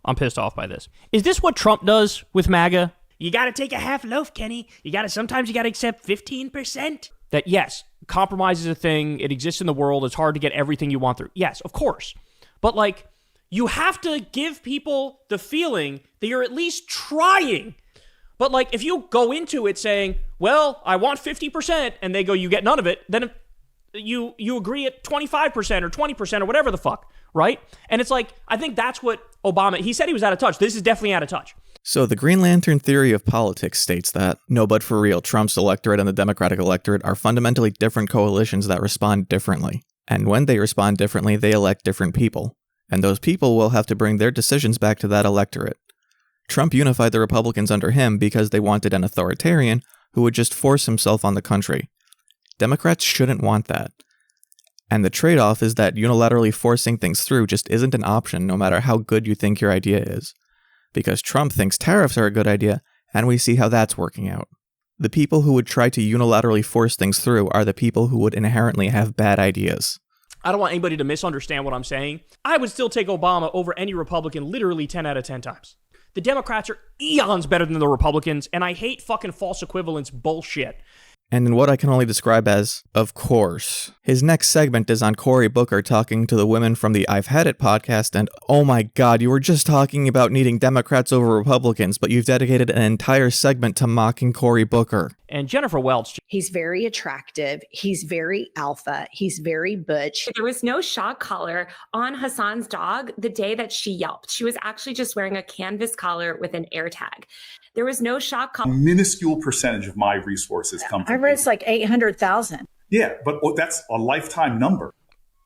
I'm pissed off by this. Is this what Trump does with MAGA? You gotta take a half loaf, Kenny. Sometimes you gotta accept 15%. That yes, compromise is a thing. It exists in the world. It's hard to get everything you want through. Yes, of course. But like, you have to give people the feeling that you're at least trying. But like, if you go into it saying, well, I want 50%, and they go, you get none of it, then you agree at 25% or 20% or whatever the fuck, right? And it's like, I think that's what Obama, he said he was out of touch. This is definitely out of touch. So the Green Lantern theory of politics states that, no, but for real, Trump's electorate and the Democratic electorate are fundamentally different coalitions that respond differently. And when they respond differently, they elect different people. And those people will have to bring their decisions back to that electorate. Trump unified the Republicans under him because they wanted an authoritarian who would just force himself on the country. Democrats shouldn't want that. And the trade-off is that unilaterally forcing things through just isn't an option, no matter how good you think your idea is. Because Trump thinks tariffs are a good idea, and we see how that's working out. The people who would try to unilaterally force things through are the people who would inherently have bad ideas. I don't want anybody to misunderstand what I'm saying. I would still take Obama over any Republican literally 10 out of 10 times. The Democrats are eons better than the Republicans, and I hate fucking false equivalence bullshit. And in what I can only describe as, of course. His next segment is on Cory Booker talking to the women from the I've Had It podcast, and oh my god, you were just talking about needing Democrats over Republicans, but you've dedicated an entire segment to mocking Cory Booker. And Jennifer Welch. He's very attractive. He's very alpha. He's very butch. There was no shock collar on Hassan's dog the day that she yelped. She was actually just wearing a canvas collar with an air tag. There was no shock collar. A minuscule percentage of my resources come from I read it's like 800,000. Yeah, but that's a lifetime number.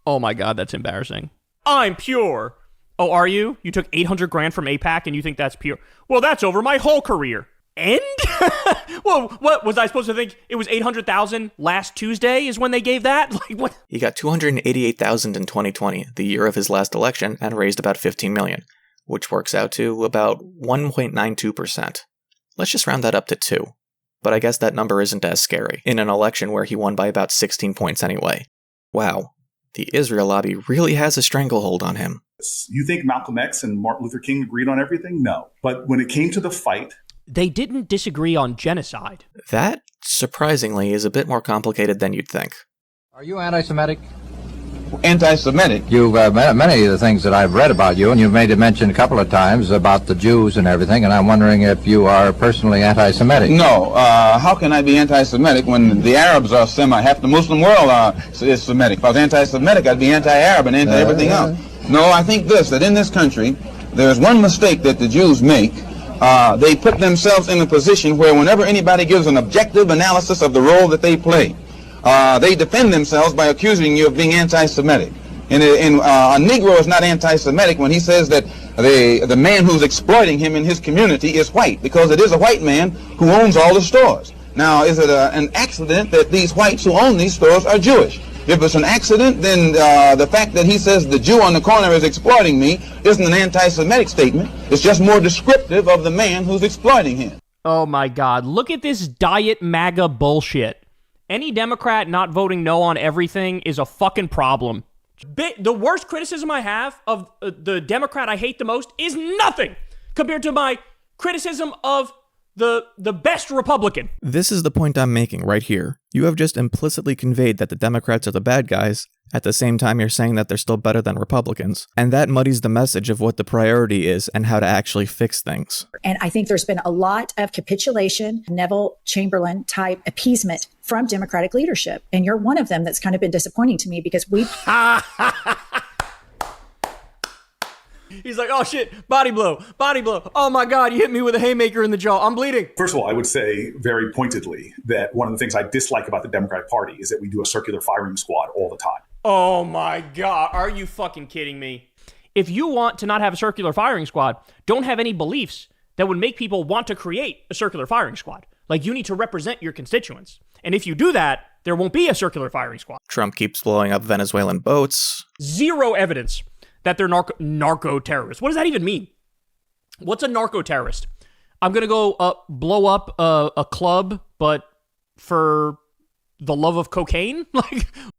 Oh my god, that's embarrassing. I'm pure. Oh, are you? You took 800 grand from AIPAC and you think that's pure? Well, that's over my whole career. And? Well, what was I supposed to think? It was 800,000 last Tuesday is when they gave that? Like what? He got 288,000 in 2020, the year of his last election, and raised about 15 million, which works out to about 1.92%. Let's just round that up to 2. But I guess that number isn't as scary, in an election where he won by about 16 points anyway. Wow, the Israel lobby really has a stranglehold on him. You think Malcolm X and Martin Luther King agreed on everything? No. But when it came to the fight, they didn't disagree on genocide. That, surprisingly, is a bit more complicated than you'd think. Are you anti-Semitic? Anti-Semitic? You've many of the things that I've read about you, and you've made a mention a couple of times about the Jews and everything, and I'm wondering if you are personally anti-Semitic. No. How can I be anti-Semitic when the Arabs are half the Muslim world is Semitic? If I was anti-Semitic, I'd be anti-Arab and anti-everything else. No, I think that in this country, there's one mistake that the Jews make. They put themselves in a position where whenever anybody gives an objective analysis of the role that they play, they defend themselves by accusing you of being anti-Semitic. And a Negro is not anti-Semitic when he says that the man who's exploiting him in his community is white, because it is a white man who owns all the stores. Now, is it an accident that these whites who own these stores are Jewish? If it's an accident, then the fact that he says the Jew on the corner is exploiting me isn't an anti-Semitic statement. It's just more descriptive of the man who's exploiting him. Oh my God. Look at this diet MAGA bullshit. Any Democrat not voting no on everything is a fucking problem. The worst criticism I have of the Democrat I hate the most is nothing compared to my criticism of the best Republican. This is the point I'm making right here. You have just implicitly conveyed that the Democrats are the bad guys. At the same time, you're saying that they're still better than Republicans. And that muddies the message of what the priority is and how to actually fix things. And I think there's been a lot of capitulation, Neville Chamberlain type appeasement from Democratic leadership. And you're one of them that's kind of been disappointing to me because we've... He's like, oh shit, body blow. Oh my God, you hit me with a haymaker in the jaw. I'm bleeding. First of all, I would say very pointedly that one of the things I dislike about the Democratic Party is that we do a circular firing squad all the time. Oh my God, are you fucking kidding me? If you want to not have a circular firing squad, don't have any beliefs that would make people want to create a circular firing squad. Like, you need to represent your constituents. And if you do that, there won't be a circular firing squad. Trump keeps blowing up Venezuelan boats. Zero evidence that they're narco terrorists. What does that even mean? What's a narco terrorist? I'm going to go blow up a club, but for the love of cocaine?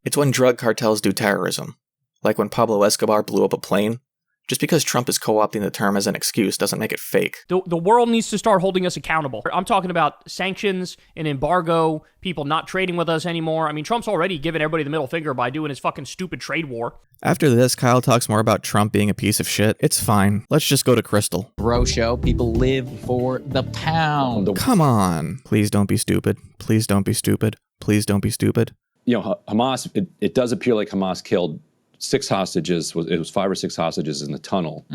It's when drug cartels do terrorism. Like when Pablo Escobar blew up a plane. Just because Trump is co-opting the term as an excuse doesn't make it fake. The world needs to start holding us accountable. I'm talking about sanctions and embargo, people not trading with us anymore. I mean, Trump's already given everybody the middle finger by doing his fucking stupid trade war. After this, Kyle talks more about Trump being a piece of shit. It's fine. Let's just go to Crystal. Bro show, people live for the pound. Come on. Please don't be stupid. Please don't be stupid. Please don't be stupid. You know, Hamas, it does appear like Hamas killed 6 hostages. It was 5 or 6 hostages in the tunnel,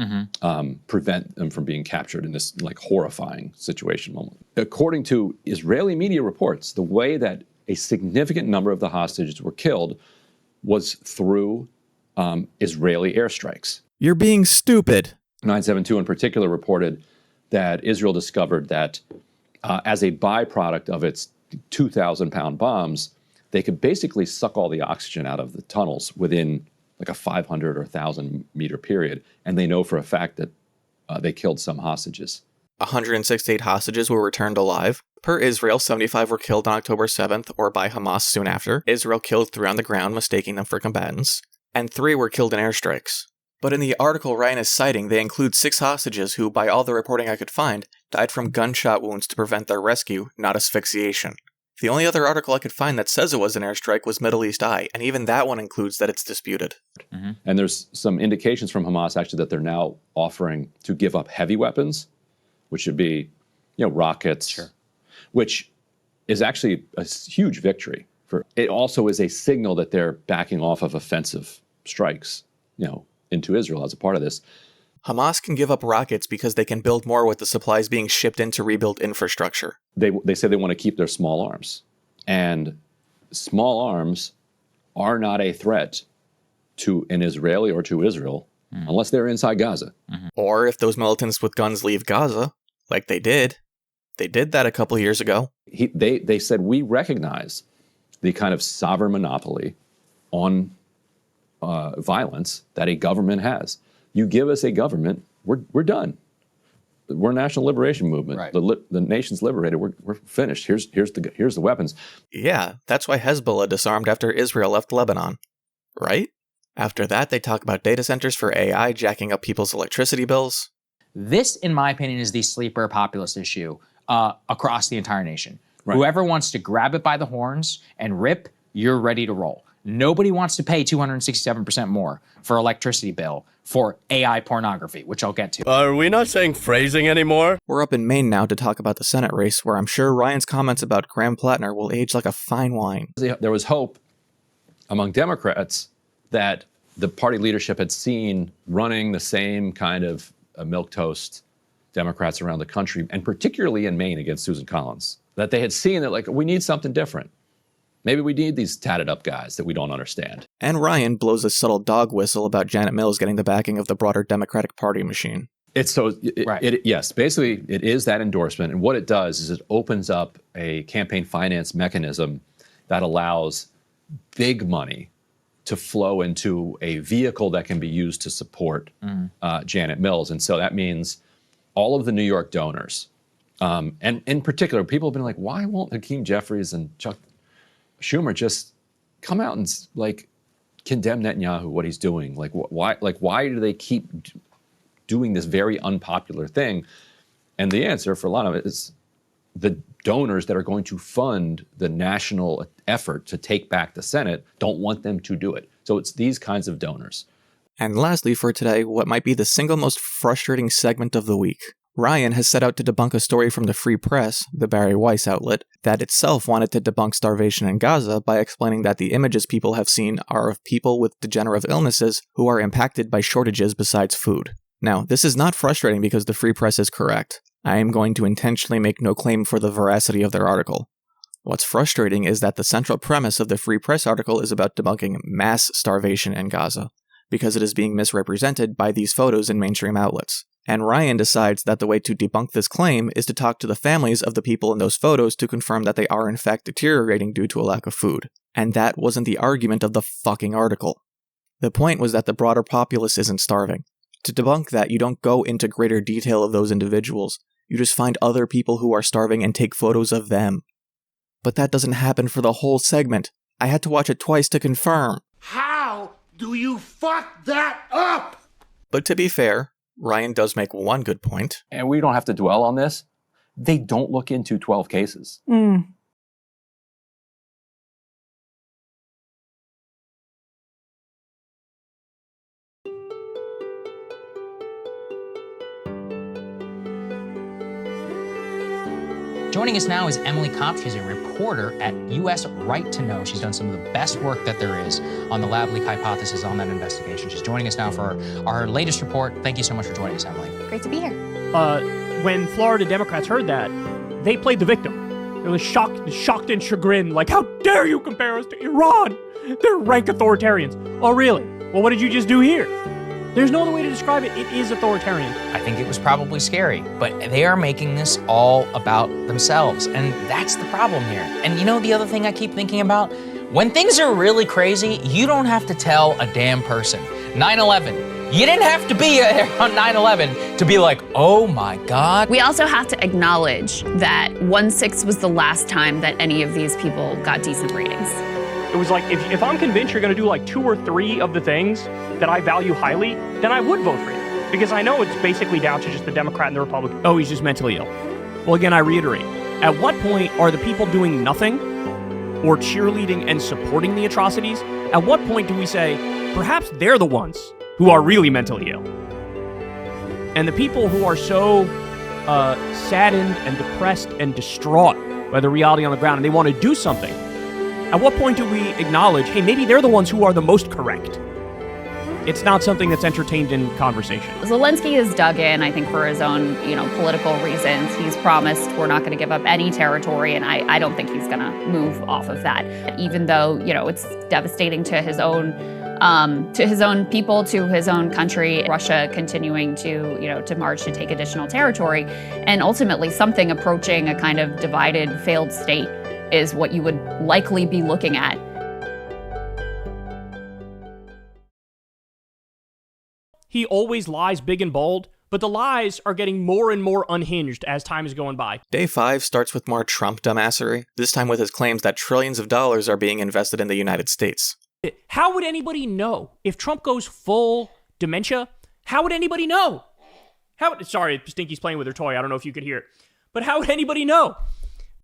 prevent them from being captured in this like horrifying situation. According to Israeli media reports, the way that a significant number of the hostages were killed was through Israeli airstrikes. You're being stupid. 972 in particular reported that Israel discovered that as a byproduct of its 2,000-pound bombs, they could basically suck all the oxygen out of the tunnels within like a 500 or 1,000 meter period. And they know for a fact that they killed some hostages. 168 hostages were returned alive. Per Israel, 75 were killed on October 7th or by Hamas soon after. Israel killed 3 on the ground, mistaking them for combatants. And 3 were killed in airstrikes. But in the article Ryan is citing, they include 6 hostages who, by all the reporting I could find, died from gunshot wounds to prevent their rescue, not asphyxiation. The only other article I could find that says it was an airstrike was Middle East Eye, and even that one includes that it's disputed. And there's some indications from Hamas actually that they're now offering to give up heavy weapons, which should be, rockets, which is actually a huge victory. It also is a signal that they're backing off of offensive strikes, into Israel as a part of this. Hamas can give up rockets because they can build more with the supplies being shipped in to rebuild infrastructure. They say they want to keep their small arms. And small arms are not a threat to an Israeli or to Israel unless they're inside Gaza. Or if those militants with guns leave Gaza, like they did. They did that a couple years ago. They said, we recognize the kind of sovereign monopoly on violence that a government has. You give us a government, we're done. We're a national liberation movement. Right. The nation's liberated. We're finished. Here's the weapons. Yeah, that's why Hezbollah disarmed after Israel left Lebanon, right? After that, they talk about data centers for AI jacking up people's electricity bills. This, in my opinion, is the sleeper populist issue across the entire nation. Right. Whoever wants to grab it by the horns and rip, you're ready to roll. Nobody wants to pay 267% more for electricity bill for AI pornography, which I'll get to. Are we not saying phrasing anymore? We're up in Maine now to talk about the Senate race, where I'm sure Ryan's comments about Graham Plattner will age like a fine wine. There was hope among Democrats that the party leadership had seen running the same kind of milquetoast Democrats around the country, and particularly in Maine against Susan Collins, that they had seen that, we need something different. Maybe we need these tatted up guys that we don't understand. And Ryan blows a subtle dog whistle about Janet Mills getting the backing of the broader Democratic Party machine. Yes, basically it is that endorsement. And what it does is it opens up a campaign finance mechanism that allows big money to flow into a vehicle that can be used to support Janet Mills. And so that means all of the New York donors, and in particular, people have been like, why won't Hakeem Jeffries and Chuck Schumer just come out and like condemn Netanyahu, what he's doing? Like, why do they keep doing this very unpopular thing? And the answer for a lot of it is the donors that are going to fund the national effort to take back the Senate don't want them to do it. So it's these kinds of donors. And lastly for today, what might be the single most frustrating segment of the week. Ryan has set out to debunk a story from the Free Press, the Barry Weiss outlet, that itself wanted to debunk starvation in Gaza by explaining that the images people have seen are of people with degenerative illnesses who are impacted by shortages besides food. Now, this is not frustrating because the Free Press is correct. I am going to intentionally make no claim for the veracity of their article. What's frustrating is that the central premise of the Free Press article is about debunking mass starvation in Gaza, because it is being misrepresented by these photos in mainstream outlets. And Ryan decides that the way to debunk this claim is to talk to the families of the people in those photos to confirm that they are in fact deteriorating due to a lack of food. And that wasn't the argument of the fucking article. The point was that the broader populace isn't starving. To debunk that, you don't go into greater detail of those individuals. You just find other people who are starving and take photos of them. But that doesn't happen for the whole segment. I had to watch it twice to confirm. How do you fuck that up? But to be fair, Ryan does make one good point. And we don't have to dwell on this. They don't look into 12 cases. Joining us now is Emily Kopp. She's a reporter at U.S. Right to Know. She's done some of the best work that there is on the lab leak hypothesis on that investigation. She's joining us now for our latest report. Thank you so much for joining us, Emily. Great to be here. When Florida Democrats heard that, they played the victim. It was shocked and chagrined, like, how dare you compare us to Iran? They're rank authoritarians. Oh, really? Well, what did you just do here? There's no other way to describe it. It is authoritarian. I think it was probably scary, but they are making this all about themselves, and that's the problem here. And you know the other thing I keep thinking about? When things are really crazy, you don't have to tell a damn person. 9/11. You didn't have to be there on 9/11 to be like, oh my God. We also have to acknowledge that 1/6 was the last time that any of these people got decent ratings. It was like, if I'm convinced you're going to do like 2 or 3 of the things that I value highly, then I would vote for you. Because I know it's basically down to just the Democrat and the Republican. Oh, he's just mentally ill. Well, again, I reiterate. At what point are the people doing nothing or cheerleading and supporting the atrocities? At what point do we say, perhaps they're the ones who are really mentally ill? And the people who are so saddened and depressed and distraught by the reality on the ground and they want to do something, at what point do we acknowledge, hey, maybe they're the ones who are the most correct? It's not something that's entertained in conversation. Zelensky is dug in, I think, for his own, political reasons. He's promised we're not going to give up any territory, and I don't think he's going to move off of that. Even though, it's devastating to his own people, to his own country, Russia continuing to march to take additional territory, and ultimately something approaching a kind of divided, failed state is what you would likely be looking at. He always lies big and bold, but the lies are getting more and more unhinged as time is going by. Day 5 starts with more Trump dumbassery, this time with his claims that trillions of dollars are being invested in the United States. How would anybody know? If Trump goes full dementia, how would anybody know? Sorry, Stinky's playing with her toy. I don't know if you could hear it. But how would anybody know?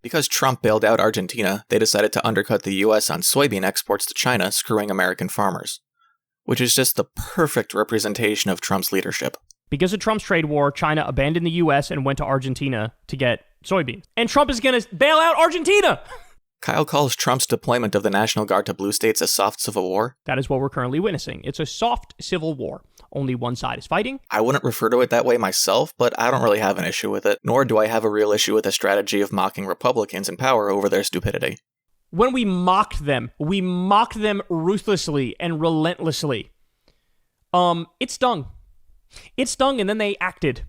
Because Trump bailed out Argentina, they decided to undercut the US on soybean exports to China, screwing American farmers. Which is just the perfect representation of Trump's leadership. Because of Trump's trade war, China abandoned the US and went to Argentina to get soybeans. And Trump is going to bail out Argentina! Kyle calls Trump's deployment of the National Guard to blue states a soft civil war. That is what we're currently witnessing. It's a soft civil war. Only one side is fighting. I wouldn't refer to it that way myself, but I don't really have an issue with it, nor do I have a real issue with the strategy of mocking Republicans in power over their stupidity. When we mocked them ruthlessly and relentlessly. It stung. It stung, and then they acted.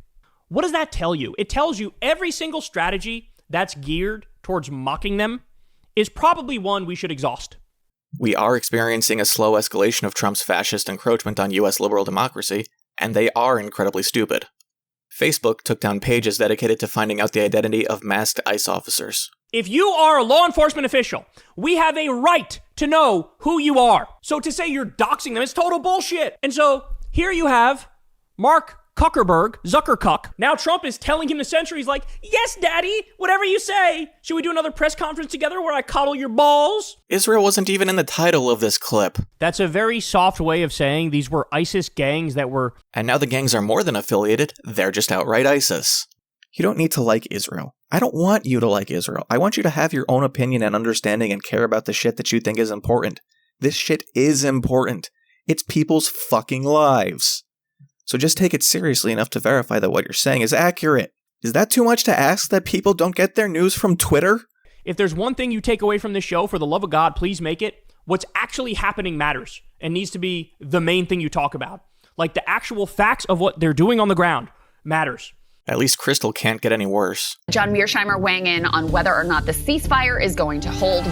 What does that tell you? It tells you every single strategy that's geared towards mocking them is probably one we should exhaust. We are experiencing a slow escalation of Trump's fascist encroachment on US liberal democracy, and they are incredibly stupid. Facebook took down pages dedicated to finding out the identity of masked ICE officers. If you are a law enforcement official, we have a right to know who you are. So to say you're doxing them is total bullshit. And so here you have Mark Zuckercuck. Now Trump is telling him to censor. He's like, yes, daddy, whatever you say. Should we do another press conference together where I coddle your balls? Israel wasn't even in the title of this clip. That's a very soft way of saying these were ISIS gangs that were... And now the gangs are more than affiliated. They're just outright ISIS. You don't need to like Israel. I don't want you to like Israel. I want you to have your own opinion and understanding and care about the shit that you think is important. This shit is important. It's people's fucking lives. So just take it seriously enough to verify that what you're saying is accurate. Is that too much to ask that people don't get their news from Twitter? If there's one thing you take away from this show, for the love of God, please make it. What's actually happening matters and needs to be the main thing you talk about. Like the actual facts of what they're doing on the ground matters. At least Crystal can't get any worse. John Mearsheimer weighing in on whether or not the ceasefire is going to hold.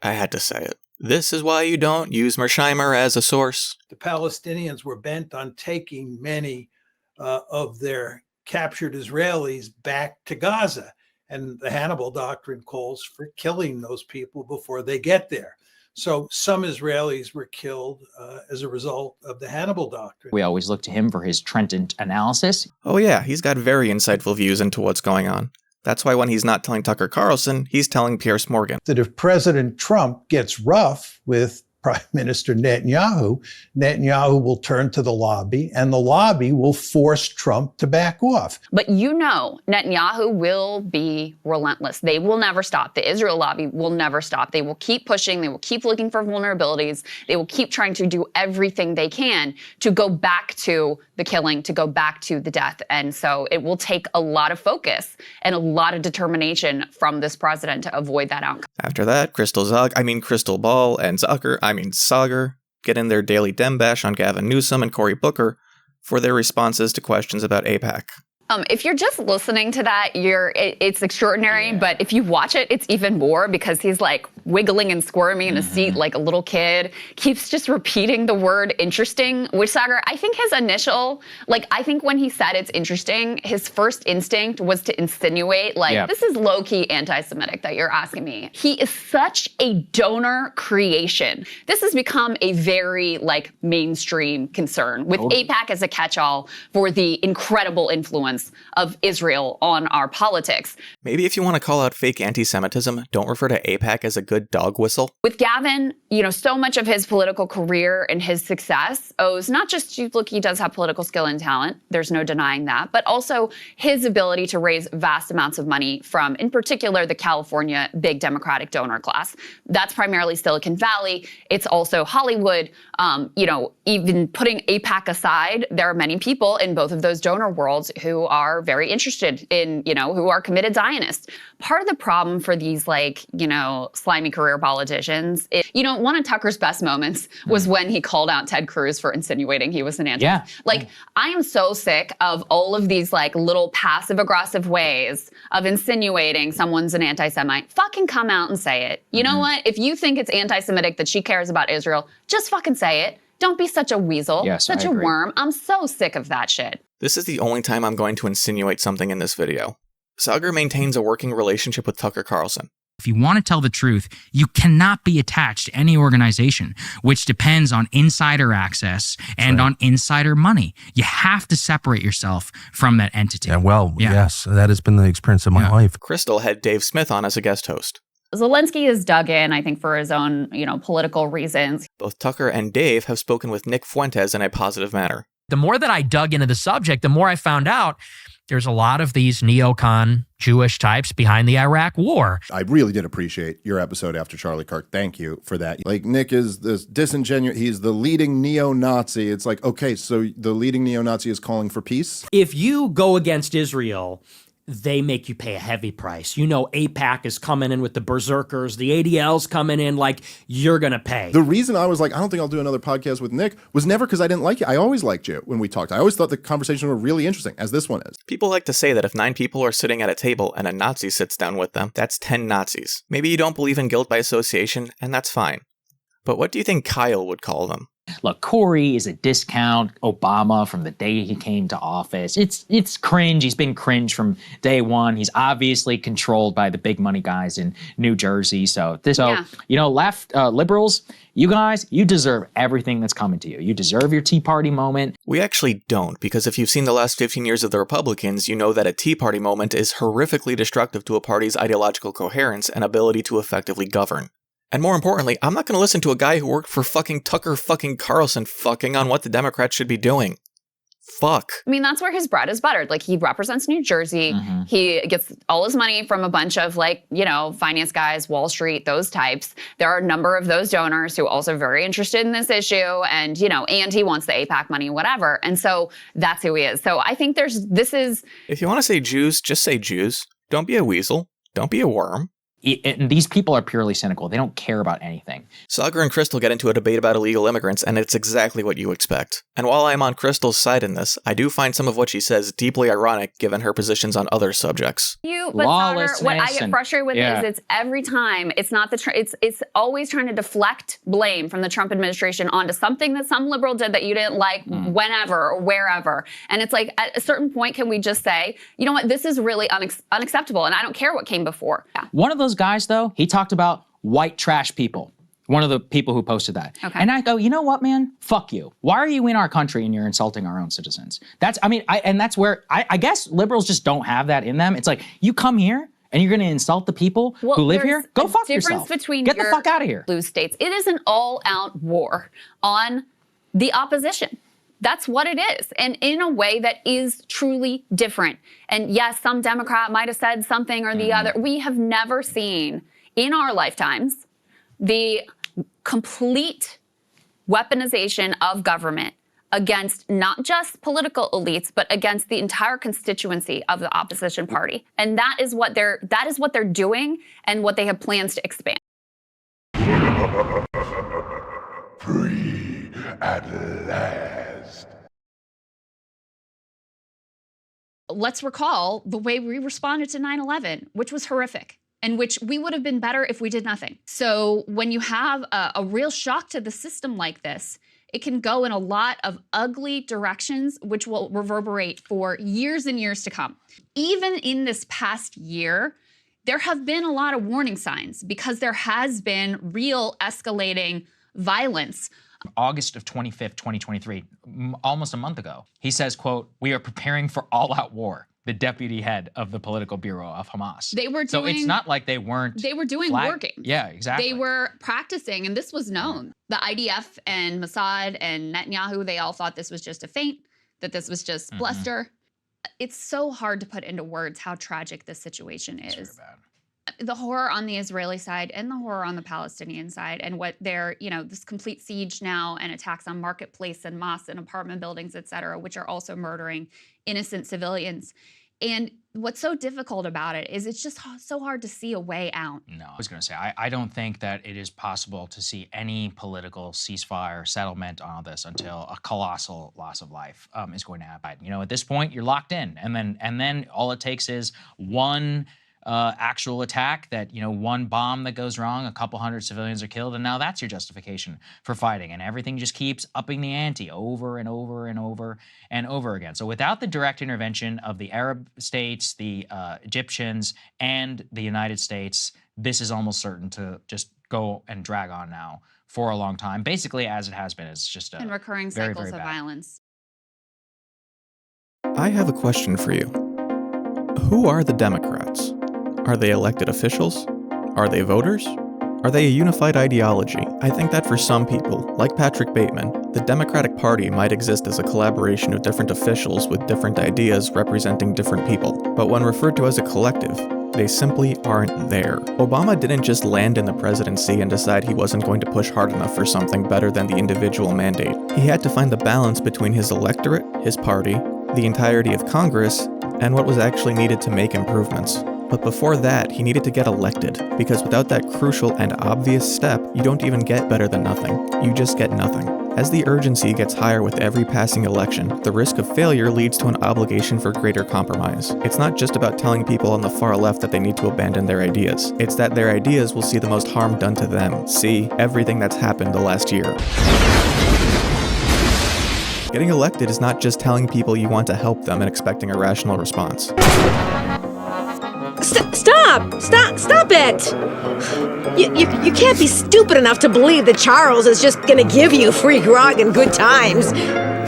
I had to say it. This is why you don't use Mearsheimer as a source. The Palestinians were bent on taking many of their captured Israelis back to Gaza. And the Hannibal Doctrine calls for killing those people before they get there. So some Israelis were killed as a result of the Hannibal Doctrine. We always look to him for his Trenton analysis. Oh yeah, he's got very insightful views into what's going on. That's why when he's not telling Tucker Carlson, he's telling Piers Morgan. That if President Trump gets rough with Prime Minister Netanyahu, Netanyahu will turn to the lobby and the lobby will force Trump to back off. But you know, Netanyahu will be relentless. They will never stop. The Israel lobby will never stop. They will keep pushing. They will keep looking for vulnerabilities. They will keep trying to do everything they can to go back to the killing, to go back to the death. And so it will take a lot of focus and a lot of determination from this president to avoid that outcome. After that, Crystal Ball and Sagar get in their daily dem bash on Gavin Newsom and Cory Booker for their responses to questions about AIPAC. If you're just listening to that, it's extraordinary. Yeah. But if you watch it, it's even more because he's like wiggling and squirming in a seat like a little kid. Keeps just repeating the word interesting, which Sagar, I think his initial, I think when he said it's interesting, his first instinct was to insinuate this is low-key anti-Semitic that you're asking me. He is such a donor creation. This has become a very mainstream concern with AIPAC as a catch-all for the incredible influence of Israel on our politics. Maybe if you want to call out fake anti-Semitism, don't refer to AIPAC as a good dog whistle. With Gavin, so much of his political career and his success owes not just, look, he does have political skill and talent, there's no denying that, but also his ability to raise vast amounts of money from, in particular, the California big Democratic donor class. That's primarily Silicon Valley. It's also Hollywood. Even putting AIPAC aside, there are many people in both of those donor worlds who are very interested in, who are committed Zionists. Part of the problem for these, slimy career politicians is, one of Tucker's best moments was when he called out Ted Cruz for insinuating he was an anti. Yeah. I am so sick of all of these, little passive-aggressive ways of insinuating someone's an anti-Semite. Fucking come out and say it. You know what? If you think it's anti-Semitic that she cares about Israel, just fucking say it. Don't be such a weasel, such a worm. I'm so sick of that shit. This is the only time I'm going to insinuate something in this video. Sagar maintains a working relationship with Tucker Carlson. If you want to tell the truth, you cannot be attached to any organization which depends on insider access and on insider money. You have to separate yourself from that entity. Yes, that has been the experience of my life. Crystal had Dave Smith on as a guest host. Zelensky is dug in, I think, for his own, political reasons. Both Tucker and Dave have spoken with Nick Fuentes in a positive manner. The more that I dug into the subject, the more I found out there's a lot of these neocon Jewish types behind the Iraq war. I really did appreciate your episode after Charlie Kirk. Thank you for that. Nick is this disingenuous. He's the leading neo-Nazi. It's okay, so the leading neo-Nazi is calling for peace? If you go against Israel they make you pay a heavy price. You know, AIPAC is coming in with the berserkers, the ADL's coming in, like, you're going to pay. The reason I was like, I don't think I'll do another podcast with Nick was never because I didn't like you. I always liked you when we talked. I always thought the conversations were really interesting, as this one is. People like to say that if 9 people are sitting at a table and a Nazi sits down with them, that's 10 Nazis. Maybe you don't believe in guilt by association, and that's fine. But what do you think Kyle would call them? Look, Corey is a discount Obama from the day he came to office. It's cringe. He's been cringe from day one. He's obviously controlled by the big money guys in New Jersey. Left liberals, you guys, you deserve everything that's coming to you. You deserve your Tea Party moment. We actually don't, because if you've seen the last 15 years of the Republicans, you know that a Tea Party moment is horrifically destructive to a party's ideological coherence and ability to effectively govern. And more importantly, I'm not going to listen to a guy who worked for fucking Tucker fucking Carlson fucking on what the Democrats should be doing. Fuck. I mean, that's where his bread is buttered. Like, he represents New Jersey. Mm-hmm. He gets all his money from a bunch of, like, you know, finance guys, Wall Street, those types. There are a number of those donors who are also very interested in this issue, and, you know, and he wants the AIPAC money, whatever. And so that's who he is. So I think If you want to say Jews, just say Jews. Don't be a weasel. Don't be a worm. And these people are purely cynical. They don't care about anything. Sagar and Crystal get into a debate about illegal immigrants, and it's exactly what you expect. And while I'm on Crystal's side in this, I do find some of what she says deeply ironic given her positions on other subjects. But Sagar, what I get frustrated with is it's every time, it's not it's always trying to deflect blame from the Trump administration onto something that some liberal did that you didn't like whenever or wherever. And it's like, at a certain point, can we just say, you know what, this is really unacceptable, and I don't care what came before. Yeah. One of those guys, though, he talked about white trash people. One of the people who posted that. Okay. And I go, you know what, man? Fuck you. Why are you in our country and you're insulting our own citizens? That's where I guess liberals just don't have that in them. It's like, you come here and you're going to insult the people who live here? Go fuck yourself. Get the fuck out of here. Blue states. It is an all-out war on the opposition. That's what it is. And in a way that is truly different. And yes, some Democrat might have said something or the other. We have never seen in our lifetimes the complete weaponization of government against not just political elites, but against the entire constituency of the opposition party. And that is what they're doing and what they have plans to expand. Free at last. Let's recall the way we responded to 9/11, which was horrific, and which we would have been better if we did nothing. So when you have a real shock to the system like this, it can go in a lot of ugly directions, which will reverberate for years and years to come. Even in this past year, there have been a lot of warning signs because there has been real escalating violence. August of 25th, 2023, almost a month ago, he says, quote, "We are preparing for all-out war," the deputy head of the political bureau of Hamas. They were doing, so it's not like they weren't. They were doing war games. Yeah, exactly. They were practicing, and this was known. The IDF and Mossad and Netanyahu, they all thought this was just a feint, that this was just bluster. It's so hard to put into words how tragic this situation is. It's very bad. The horror on the Israeli side and the horror on the Palestinian side, and what they're, this complete siege now and attacks on marketplace and mosques and apartment buildings, et cetera, which are also murdering innocent civilians. And what's so difficult about it is it's just so hard to see a way out. No, I was going to say, I don't think that it is possible to see any political ceasefire settlement on this until a colossal loss of life is going to happen. At this point, you're locked in. And then all it takes is one actual attack, that one bomb that goes wrong, a couple hundred civilians are killed, and now that's your justification for fighting, and everything just keeps upping the ante over and over and over and over again. So without the direct intervention of the Arab states, the Egyptians, and the United States, this is almost certain to just go and drag on now for a long time, basically as it has been. It's just and recurring cycles of violence. I have a question for you. Who are the Democrats? Are they elected officials? Are they voters? Are they a unified ideology? I think that for some people, like Patrick Bateman, the Democratic Party might exist as a collaboration of different officials with different ideas representing different people. But when referred to as a collective, they simply aren't there. Obama didn't just land in the presidency and decide he wasn't going to push hard enough for something better than the individual mandate. He had to find the balance between his electorate, his party, the entirety of Congress, and what was actually needed to make improvements. But before that, he needed to get elected, because without that crucial and obvious step, you don't even get better than nothing. You just get nothing. As the urgency gets higher with every passing election, the risk of failure leads to an obligation for greater compromise. It's not just about telling people on the far left that they need to abandon their ideas. It's that their ideas will see the most harm done to them. See everything that's happened the last year. Getting elected is not just telling people you want to help them and expecting a rational response. Stop it! You can't be stupid enough to believe that Charles is just gonna give you free grog and good times,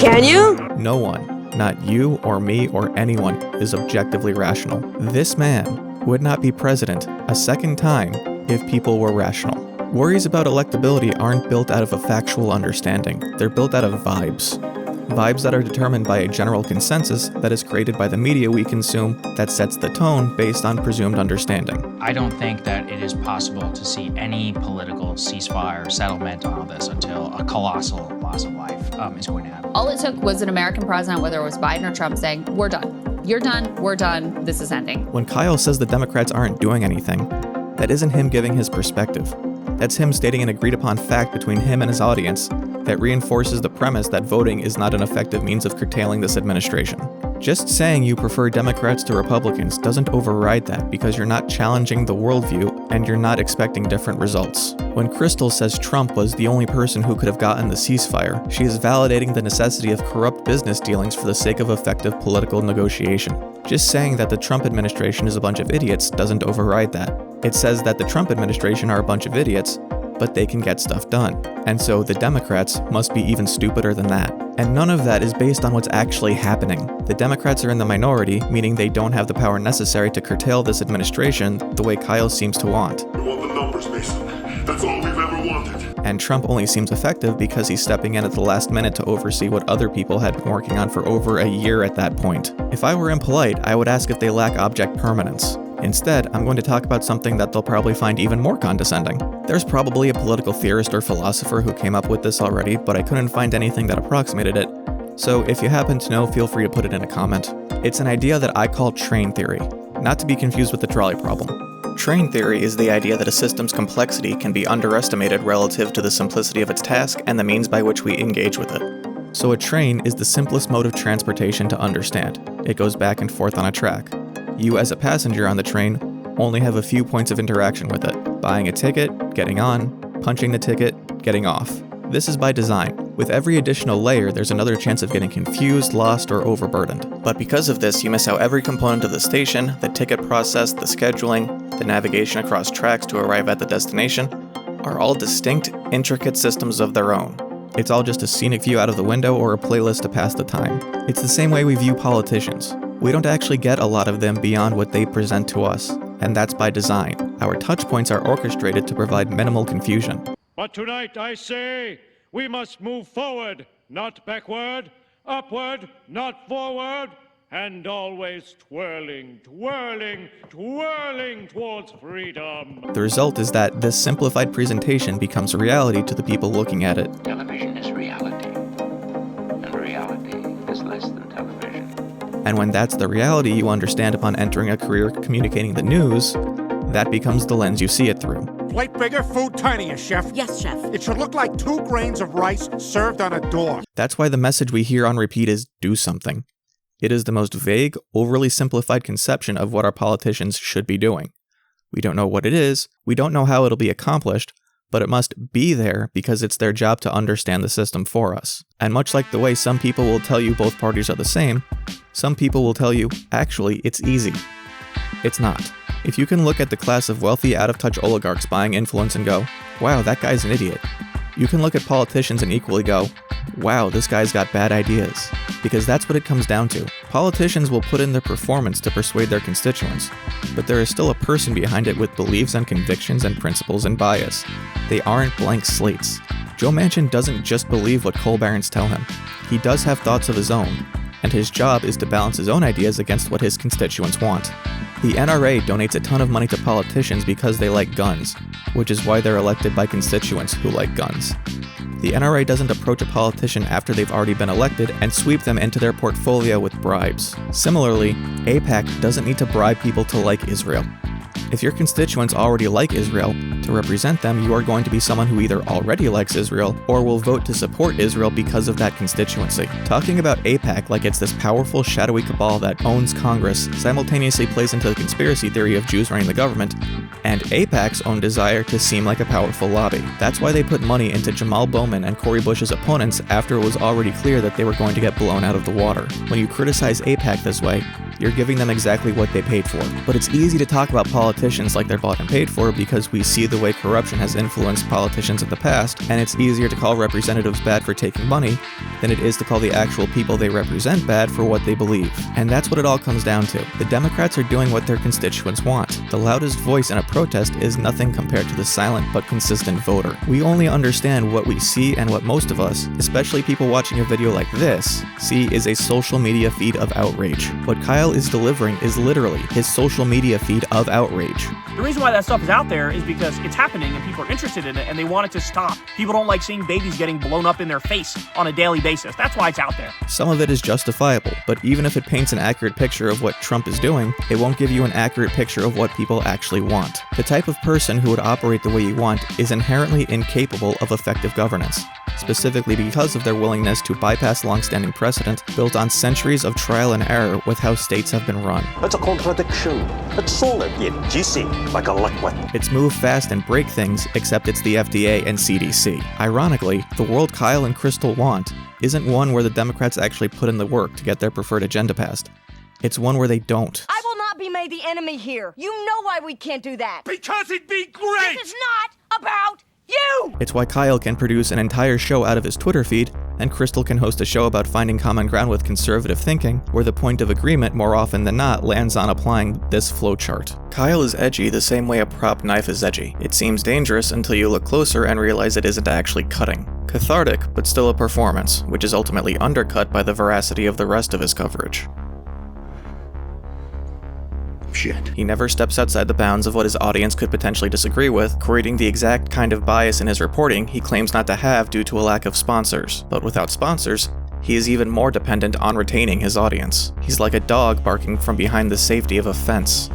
can you? No one, not you or me or anyone, is objectively rational. This man would not be president a second time if people were rational. Worries about electability aren't built out of a factual understanding. They're built out of vibes. Vibes that are determined by a general consensus that is created by the media we consume that sets the tone based on presumed understanding. I don't think that it is possible to see any political ceasefire or settlement on this until a colossal loss of life is going to happen. All it took was an American president, whether it was Biden or Trump, saying, we're done. You're done. We're done. This is ending. When Kyle says the Democrats aren't doing anything, that isn't him giving his perspective. That's him stating an agreed upon fact between him and his audience that reinforces the premise that voting is not an effective means of curtailing this administration. Just saying you prefer Democrats to Republicans doesn't override that because you're not challenging the worldview and you're not expecting different results. When Crystal says Trump was the only person who could have gotten the ceasefire, she is validating the necessity of corrupt business dealings for the sake of effective political negotiation. Just saying that the Trump administration is a bunch of idiots doesn't override that. It says that the Trump administration are a bunch of idiots, but they can get stuff done. And so the Democrats must be even stupider than that. And none of that is based on what's actually happening. The Democrats are in the minority, meaning they don't have the power necessary to curtail this administration the way Kyle seems to want. We want the numbers, Mason. That's all we've ever wanted. And Trump only seems effective because he's stepping in at the last minute to oversee what other people had been working on for over a year at that point. If I were impolite, I would ask if they lack object permanence. Instead, I'm going to talk about something that they'll probably find even more condescending. There's probably a political theorist or philosopher who came up with this already, but I couldn't find anything that approximated it. So if you happen to know, feel free to put it in a comment. It's an idea that I call train theory, not to be confused with the trolley problem. Train theory is the idea that a system's complexity can be underestimated relative to the simplicity of its task and the means by which we engage with it. So a train is the simplest mode of transportation to understand. It goes back and forth on a track. You as a passenger on the train only have a few points of interaction with it: buying a ticket, getting on, punching the ticket, getting off. This is by design. With every additional layer, there's another chance of getting confused, lost, or overburdened. But because of this, you miss how every component of the station, the ticket process, the scheduling, the navigation across tracks to arrive at the destination, are all distinct, intricate systems of their own. It's all just a scenic view out of the window or a playlist to pass the time. It's the same way we view politicians. We don't actually get a lot of them beyond what they present to us, and that's by design. Our touch points are orchestrated to provide minimal confusion. But tonight I say we must move forward, not backward, upward, not forward, and always twirling, twirling, twirling towards freedom. The result is that this simplified presentation becomes reality to the people looking at it. Television is reality, and reality is less than television. And when that's the reality you understand upon entering a career communicating the news, that becomes the lens you see it through. Plate bigger, food tinier, chef. Yes, chef. It should look like 2 grains of rice served on a door. That's why the message we hear on repeat is do something. It is the most vague, overly simplified conception of what our politicians should be doing. We don't know what it is, we don't know how it'll be accomplished, but it must be there because it's their job to understand the system for us. And much like the way some people will tell you both parties are the same, some people will tell you, actually, it's easy. It's not. If you can look at the class of wealthy, out-of-touch oligarchs buying influence and go, wow, that guy's an idiot. You can look at politicians and equally go, wow, this guy's got bad ideas. Because that's what it comes down to. Politicians will put in their performance to persuade their constituents, but there is still a person behind it with beliefs and convictions and principles and bias. They aren't blank slates. Joe Manchin doesn't just believe what coal barons tell him. He does have thoughts of his own, and his job is to balance his own ideas against what his constituents want. The NRA donates a ton of money to politicians because they like guns, which is why they're elected by constituents who like guns. The NRA doesn't approach a politician after they've already been elected and sweep them into their portfolio with bribes. Similarly, AIPAC doesn't need to bribe people to like Israel. If your constituents already like Israel, to represent them, you are going to be someone who either already likes Israel or will vote to support Israel because of that constituency. Talking about AIPAC like it's this powerful, shadowy cabal that owns Congress simultaneously plays into the conspiracy theory of Jews running the government and AIPAC's own desire to seem like a powerful lobby. That's why they put money into Jamal Bowman and Cori Bush's opponents after it was already clear that they were going to get blown out of the water. When you criticize AIPAC this way, you're giving them exactly what they paid for. But it's easy to talk about politicians like they're bought and paid for because we see the way corruption has influenced politicians in the past, and it's easier to call representatives bad for taking money than it is to call the actual people they represent bad for what they believe. And that's what it all comes down to. The Democrats are doing what their constituents want. The loudest voice in a protest is nothing compared to the silent but consistent voter. We only understand what we see, and what most of us, especially people watching a video like this, see is a social media feed of outrage. What Kyle is delivering is literally his social media feed of outrage. The reason why that stuff is out there is because it's happening and people are interested in it and they want it to stop. People don't like seeing babies getting blown up in their face on a daily basis. That's why it's out there. Some of it is justifiable, but even if it paints an accurate picture of what Trump is doing, it won't give you an accurate picture of what people actually want. The type of person who would operate the way you want is inherently incapable of effective governance, specifically because of their willingness to bypass long-standing precedent built on centuries of trial and error with how states have been run. That's a contradiction. It's solid yet juicy, like a liquid. It's move fast and break things, except it's the FDA and CDC. Ironically, the world Kyle and Crystal want isn't one where the Democrats actually put in the work to get their preferred agenda passed. It's one where they don't. I will not be made the enemy here. You know why we can't do that. Because it'd be great! This is not about you! It's why Kyle can produce an entire show out of his Twitter feed, and Crystal can host a show about finding common ground with conservative thinking, where the point of agreement more often than not lands on applying this flowchart. Kyle is edgy the same way a prop knife is edgy. It seems dangerous until you look closer and realize it isn't actually cutting. Cathartic, but still a performance, which is ultimately undercut by the veracity of the rest of his coverage. Shit. He never steps outside the bounds of what his audience could potentially disagree with, creating the exact kind of bias in his reporting he claims not to have due to a lack of sponsors. But without sponsors, he is even more dependent on retaining his audience. He's like a dog barking from behind the safety of a fence.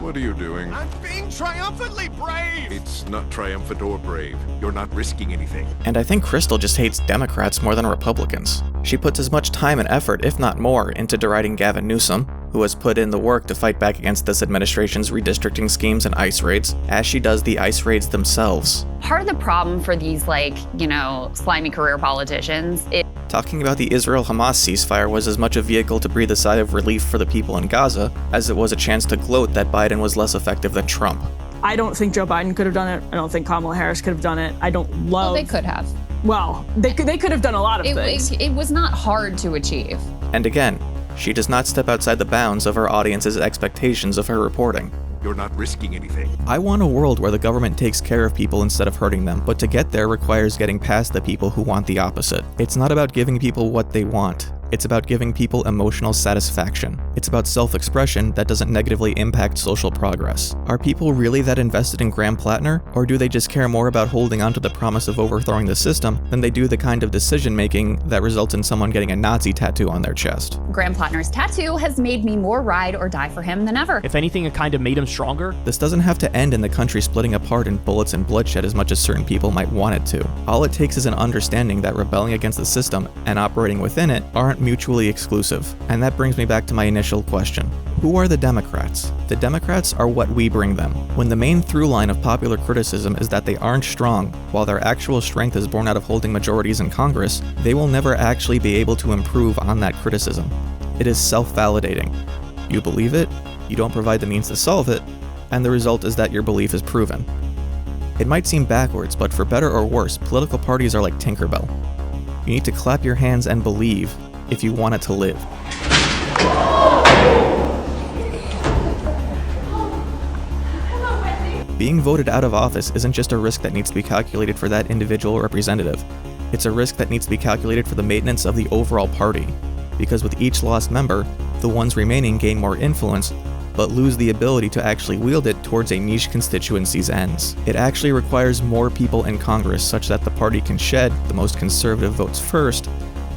What are you doing? I'm being triumphantly brave! It's not triumphant or brave. You're not risking anything. And I think Crystal just hates Democrats more than Republicans. She puts as much time and effort, if not more, into deriding Gavin Newsom, who has put in the work to fight back against this administration's redistricting schemes and ICE raids, as she does the ICE raids themselves. Part of the problem for these, slimy career politicians is Talking about the Israel-Hamas ceasefire was as much a vehicle to breathe a sigh of relief for the people in Gaza as it was a chance to gloat that Biden was less effective than Trump. I don't think Joe Biden could have done it. I don't think Kamala Harris could have done it. I don't love... Well, they could have. Well, they could have done a lot of things. It was not hard to achieve. And again, she does not step outside the bounds of her audience's expectations of her reporting. You're not risking anything. I want a world where the government takes care of people instead of hurting them, but to get there requires getting past the people who want the opposite. It's not about giving people what they want. It's about giving people emotional satisfaction. It's about self-expression that doesn't negatively impact social progress. Are people really that invested in Graham Plattner, or do they just care more about holding on to the promise of overthrowing the system than they do the kind of decision-making that results in someone getting a Nazi tattoo on their chest? Graham Plattner's tattoo has made me more ride or die for him than ever. If anything, it kind of made him stronger. This doesn't have to end in the country splitting apart in bullets and bloodshed as much as certain people might want it to. All it takes is an understanding that rebelling against the system and operating within it aren't mutually exclusive. And that brings me back to my initial question. Who are the Democrats? The Democrats are what we bring them. When the main through line of popular criticism is that they aren't strong, while their actual strength is born out of holding majorities in Congress, they will never actually be able to improve on that criticism. It is self-validating. You believe it, you don't provide the means to solve it, and the result is that your belief is proven. It might seem backwards, but for better or worse, political parties are like Tinkerbell. You need to clap your hands and believe if you want it to live. Being voted out of office isn't just a risk that needs to be calculated for that individual representative. It's a risk that needs to be calculated for the maintenance of the overall party. Because with each lost member, the ones remaining gain more influence, but lose the ability to actually wield it towards a niche constituency's ends. It actually requires more people in Congress such that the party can shed the most conservative votes first,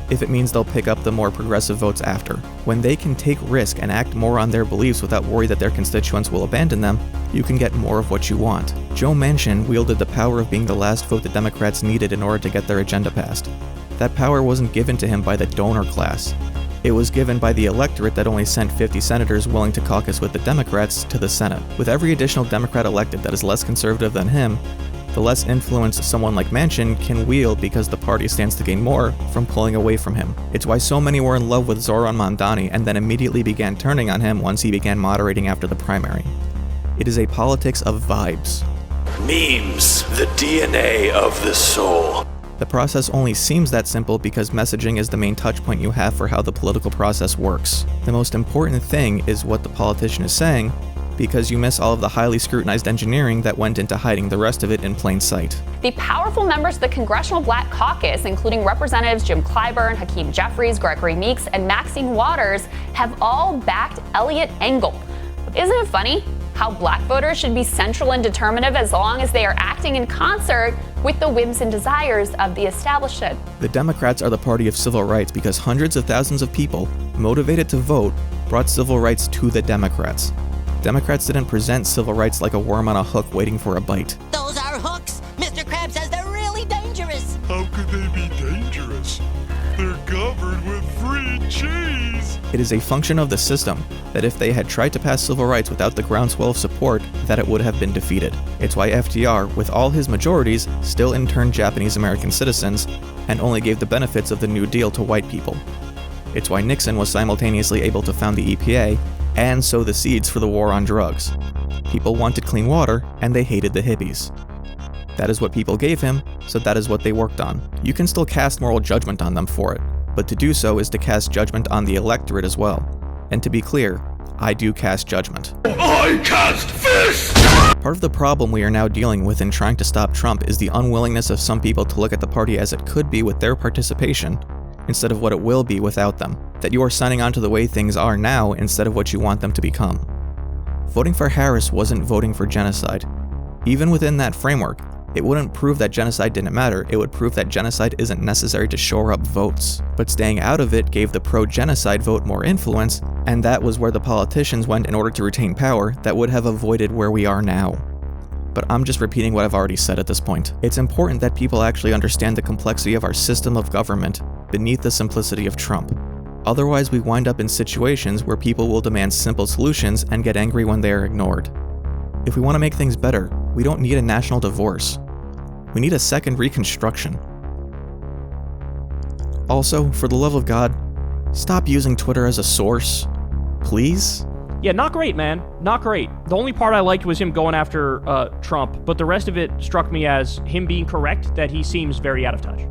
if it means they'll pick up the more progressive votes after. When they can take risk and act more on their beliefs without worry that their constituents will abandon them, you can get more of what you want. Joe Manchin wielded the power of being the last vote the Democrats needed in order to get their agenda passed. That power wasn't given to him by the donor class. It was given by the electorate that only sent 50 senators willing to caucus with the Democrats to the Senate. With every additional Democrat elected that is less conservative than him, the less influence someone like Manchin can wield because the party stands to gain more from pulling away from him. It's why so many were in love with Zoran Mamdani and then immediately began turning on him once he began moderating after the primary. It is a politics of vibes. Memes, the DNA of the soul. The process only seems that simple because messaging is the main touchpoint you have for how the political process works. The most important thing is what the politician is saying, because you miss all of the highly scrutinized engineering that went into hiding the rest of it in plain sight. The powerful members of the Congressional Black Caucus, including Representatives Jim Clyburn, Hakeem Jeffries, Gregory Meeks, and Maxine Waters, have all backed Eliot Engel. Isn't it funny how black voters should be central and determinative as long as they are acting in concert with the whims and desires of the establishment? The Democrats are the party of civil rights because hundreds of thousands of people, motivated to vote, brought civil rights to the Democrats. Democrats didn't present civil rights like a worm on a hook waiting for a bite. Those are hooks. Mr. Krabs says they're really dangerous. How could they be dangerous? They're covered with free cheese. It is a function of the system that if they had tried to pass civil rights without the groundswell of support, that it would have been defeated. It's why FDR, with all his majorities, still interned Japanese American citizens and only gave the benefits of the New Deal to white people. It's why Nixon was simultaneously able to found the EPA and sow the seeds for the war on drugs. People wanted clean water, and they hated the hippies. That is what people gave him, so that is what they worked on. You can still cast moral judgment on them for it, but to do so is to cast judgment on the electorate as well. And to be clear, I do cast judgment. I cast fists! Part of the problem we are now dealing with in trying to stop Trump is the unwillingness of some people to look at the party as it could be with their participation, instead of what it will be without them. That you are signing on to the way things are now instead of what you want them to become. Voting for Harris wasn't voting for genocide. Even within that framework, it wouldn't prove that genocide didn't matter, it would prove that genocide isn't necessary to shore up votes. But staying out of it gave the pro-genocide vote more influence, and that was where the politicians went in order to retain power that would have avoided where we are now. But I'm just repeating what I've already said at this point. It's important that people actually understand the complexity of our system of government beneath the simplicity of Trump. Otherwise, we wind up in situations where people will demand simple solutions and get angry when they are ignored. If we want to make things better, we don't need a national divorce. We need a second Reconstruction. Also, for the love of God, stop using Twitter as a source. Please? Yeah, not great, man. Not great. The only part I liked was him going after Trump, but the rest of it struck me as him being correct that he seems very out of touch.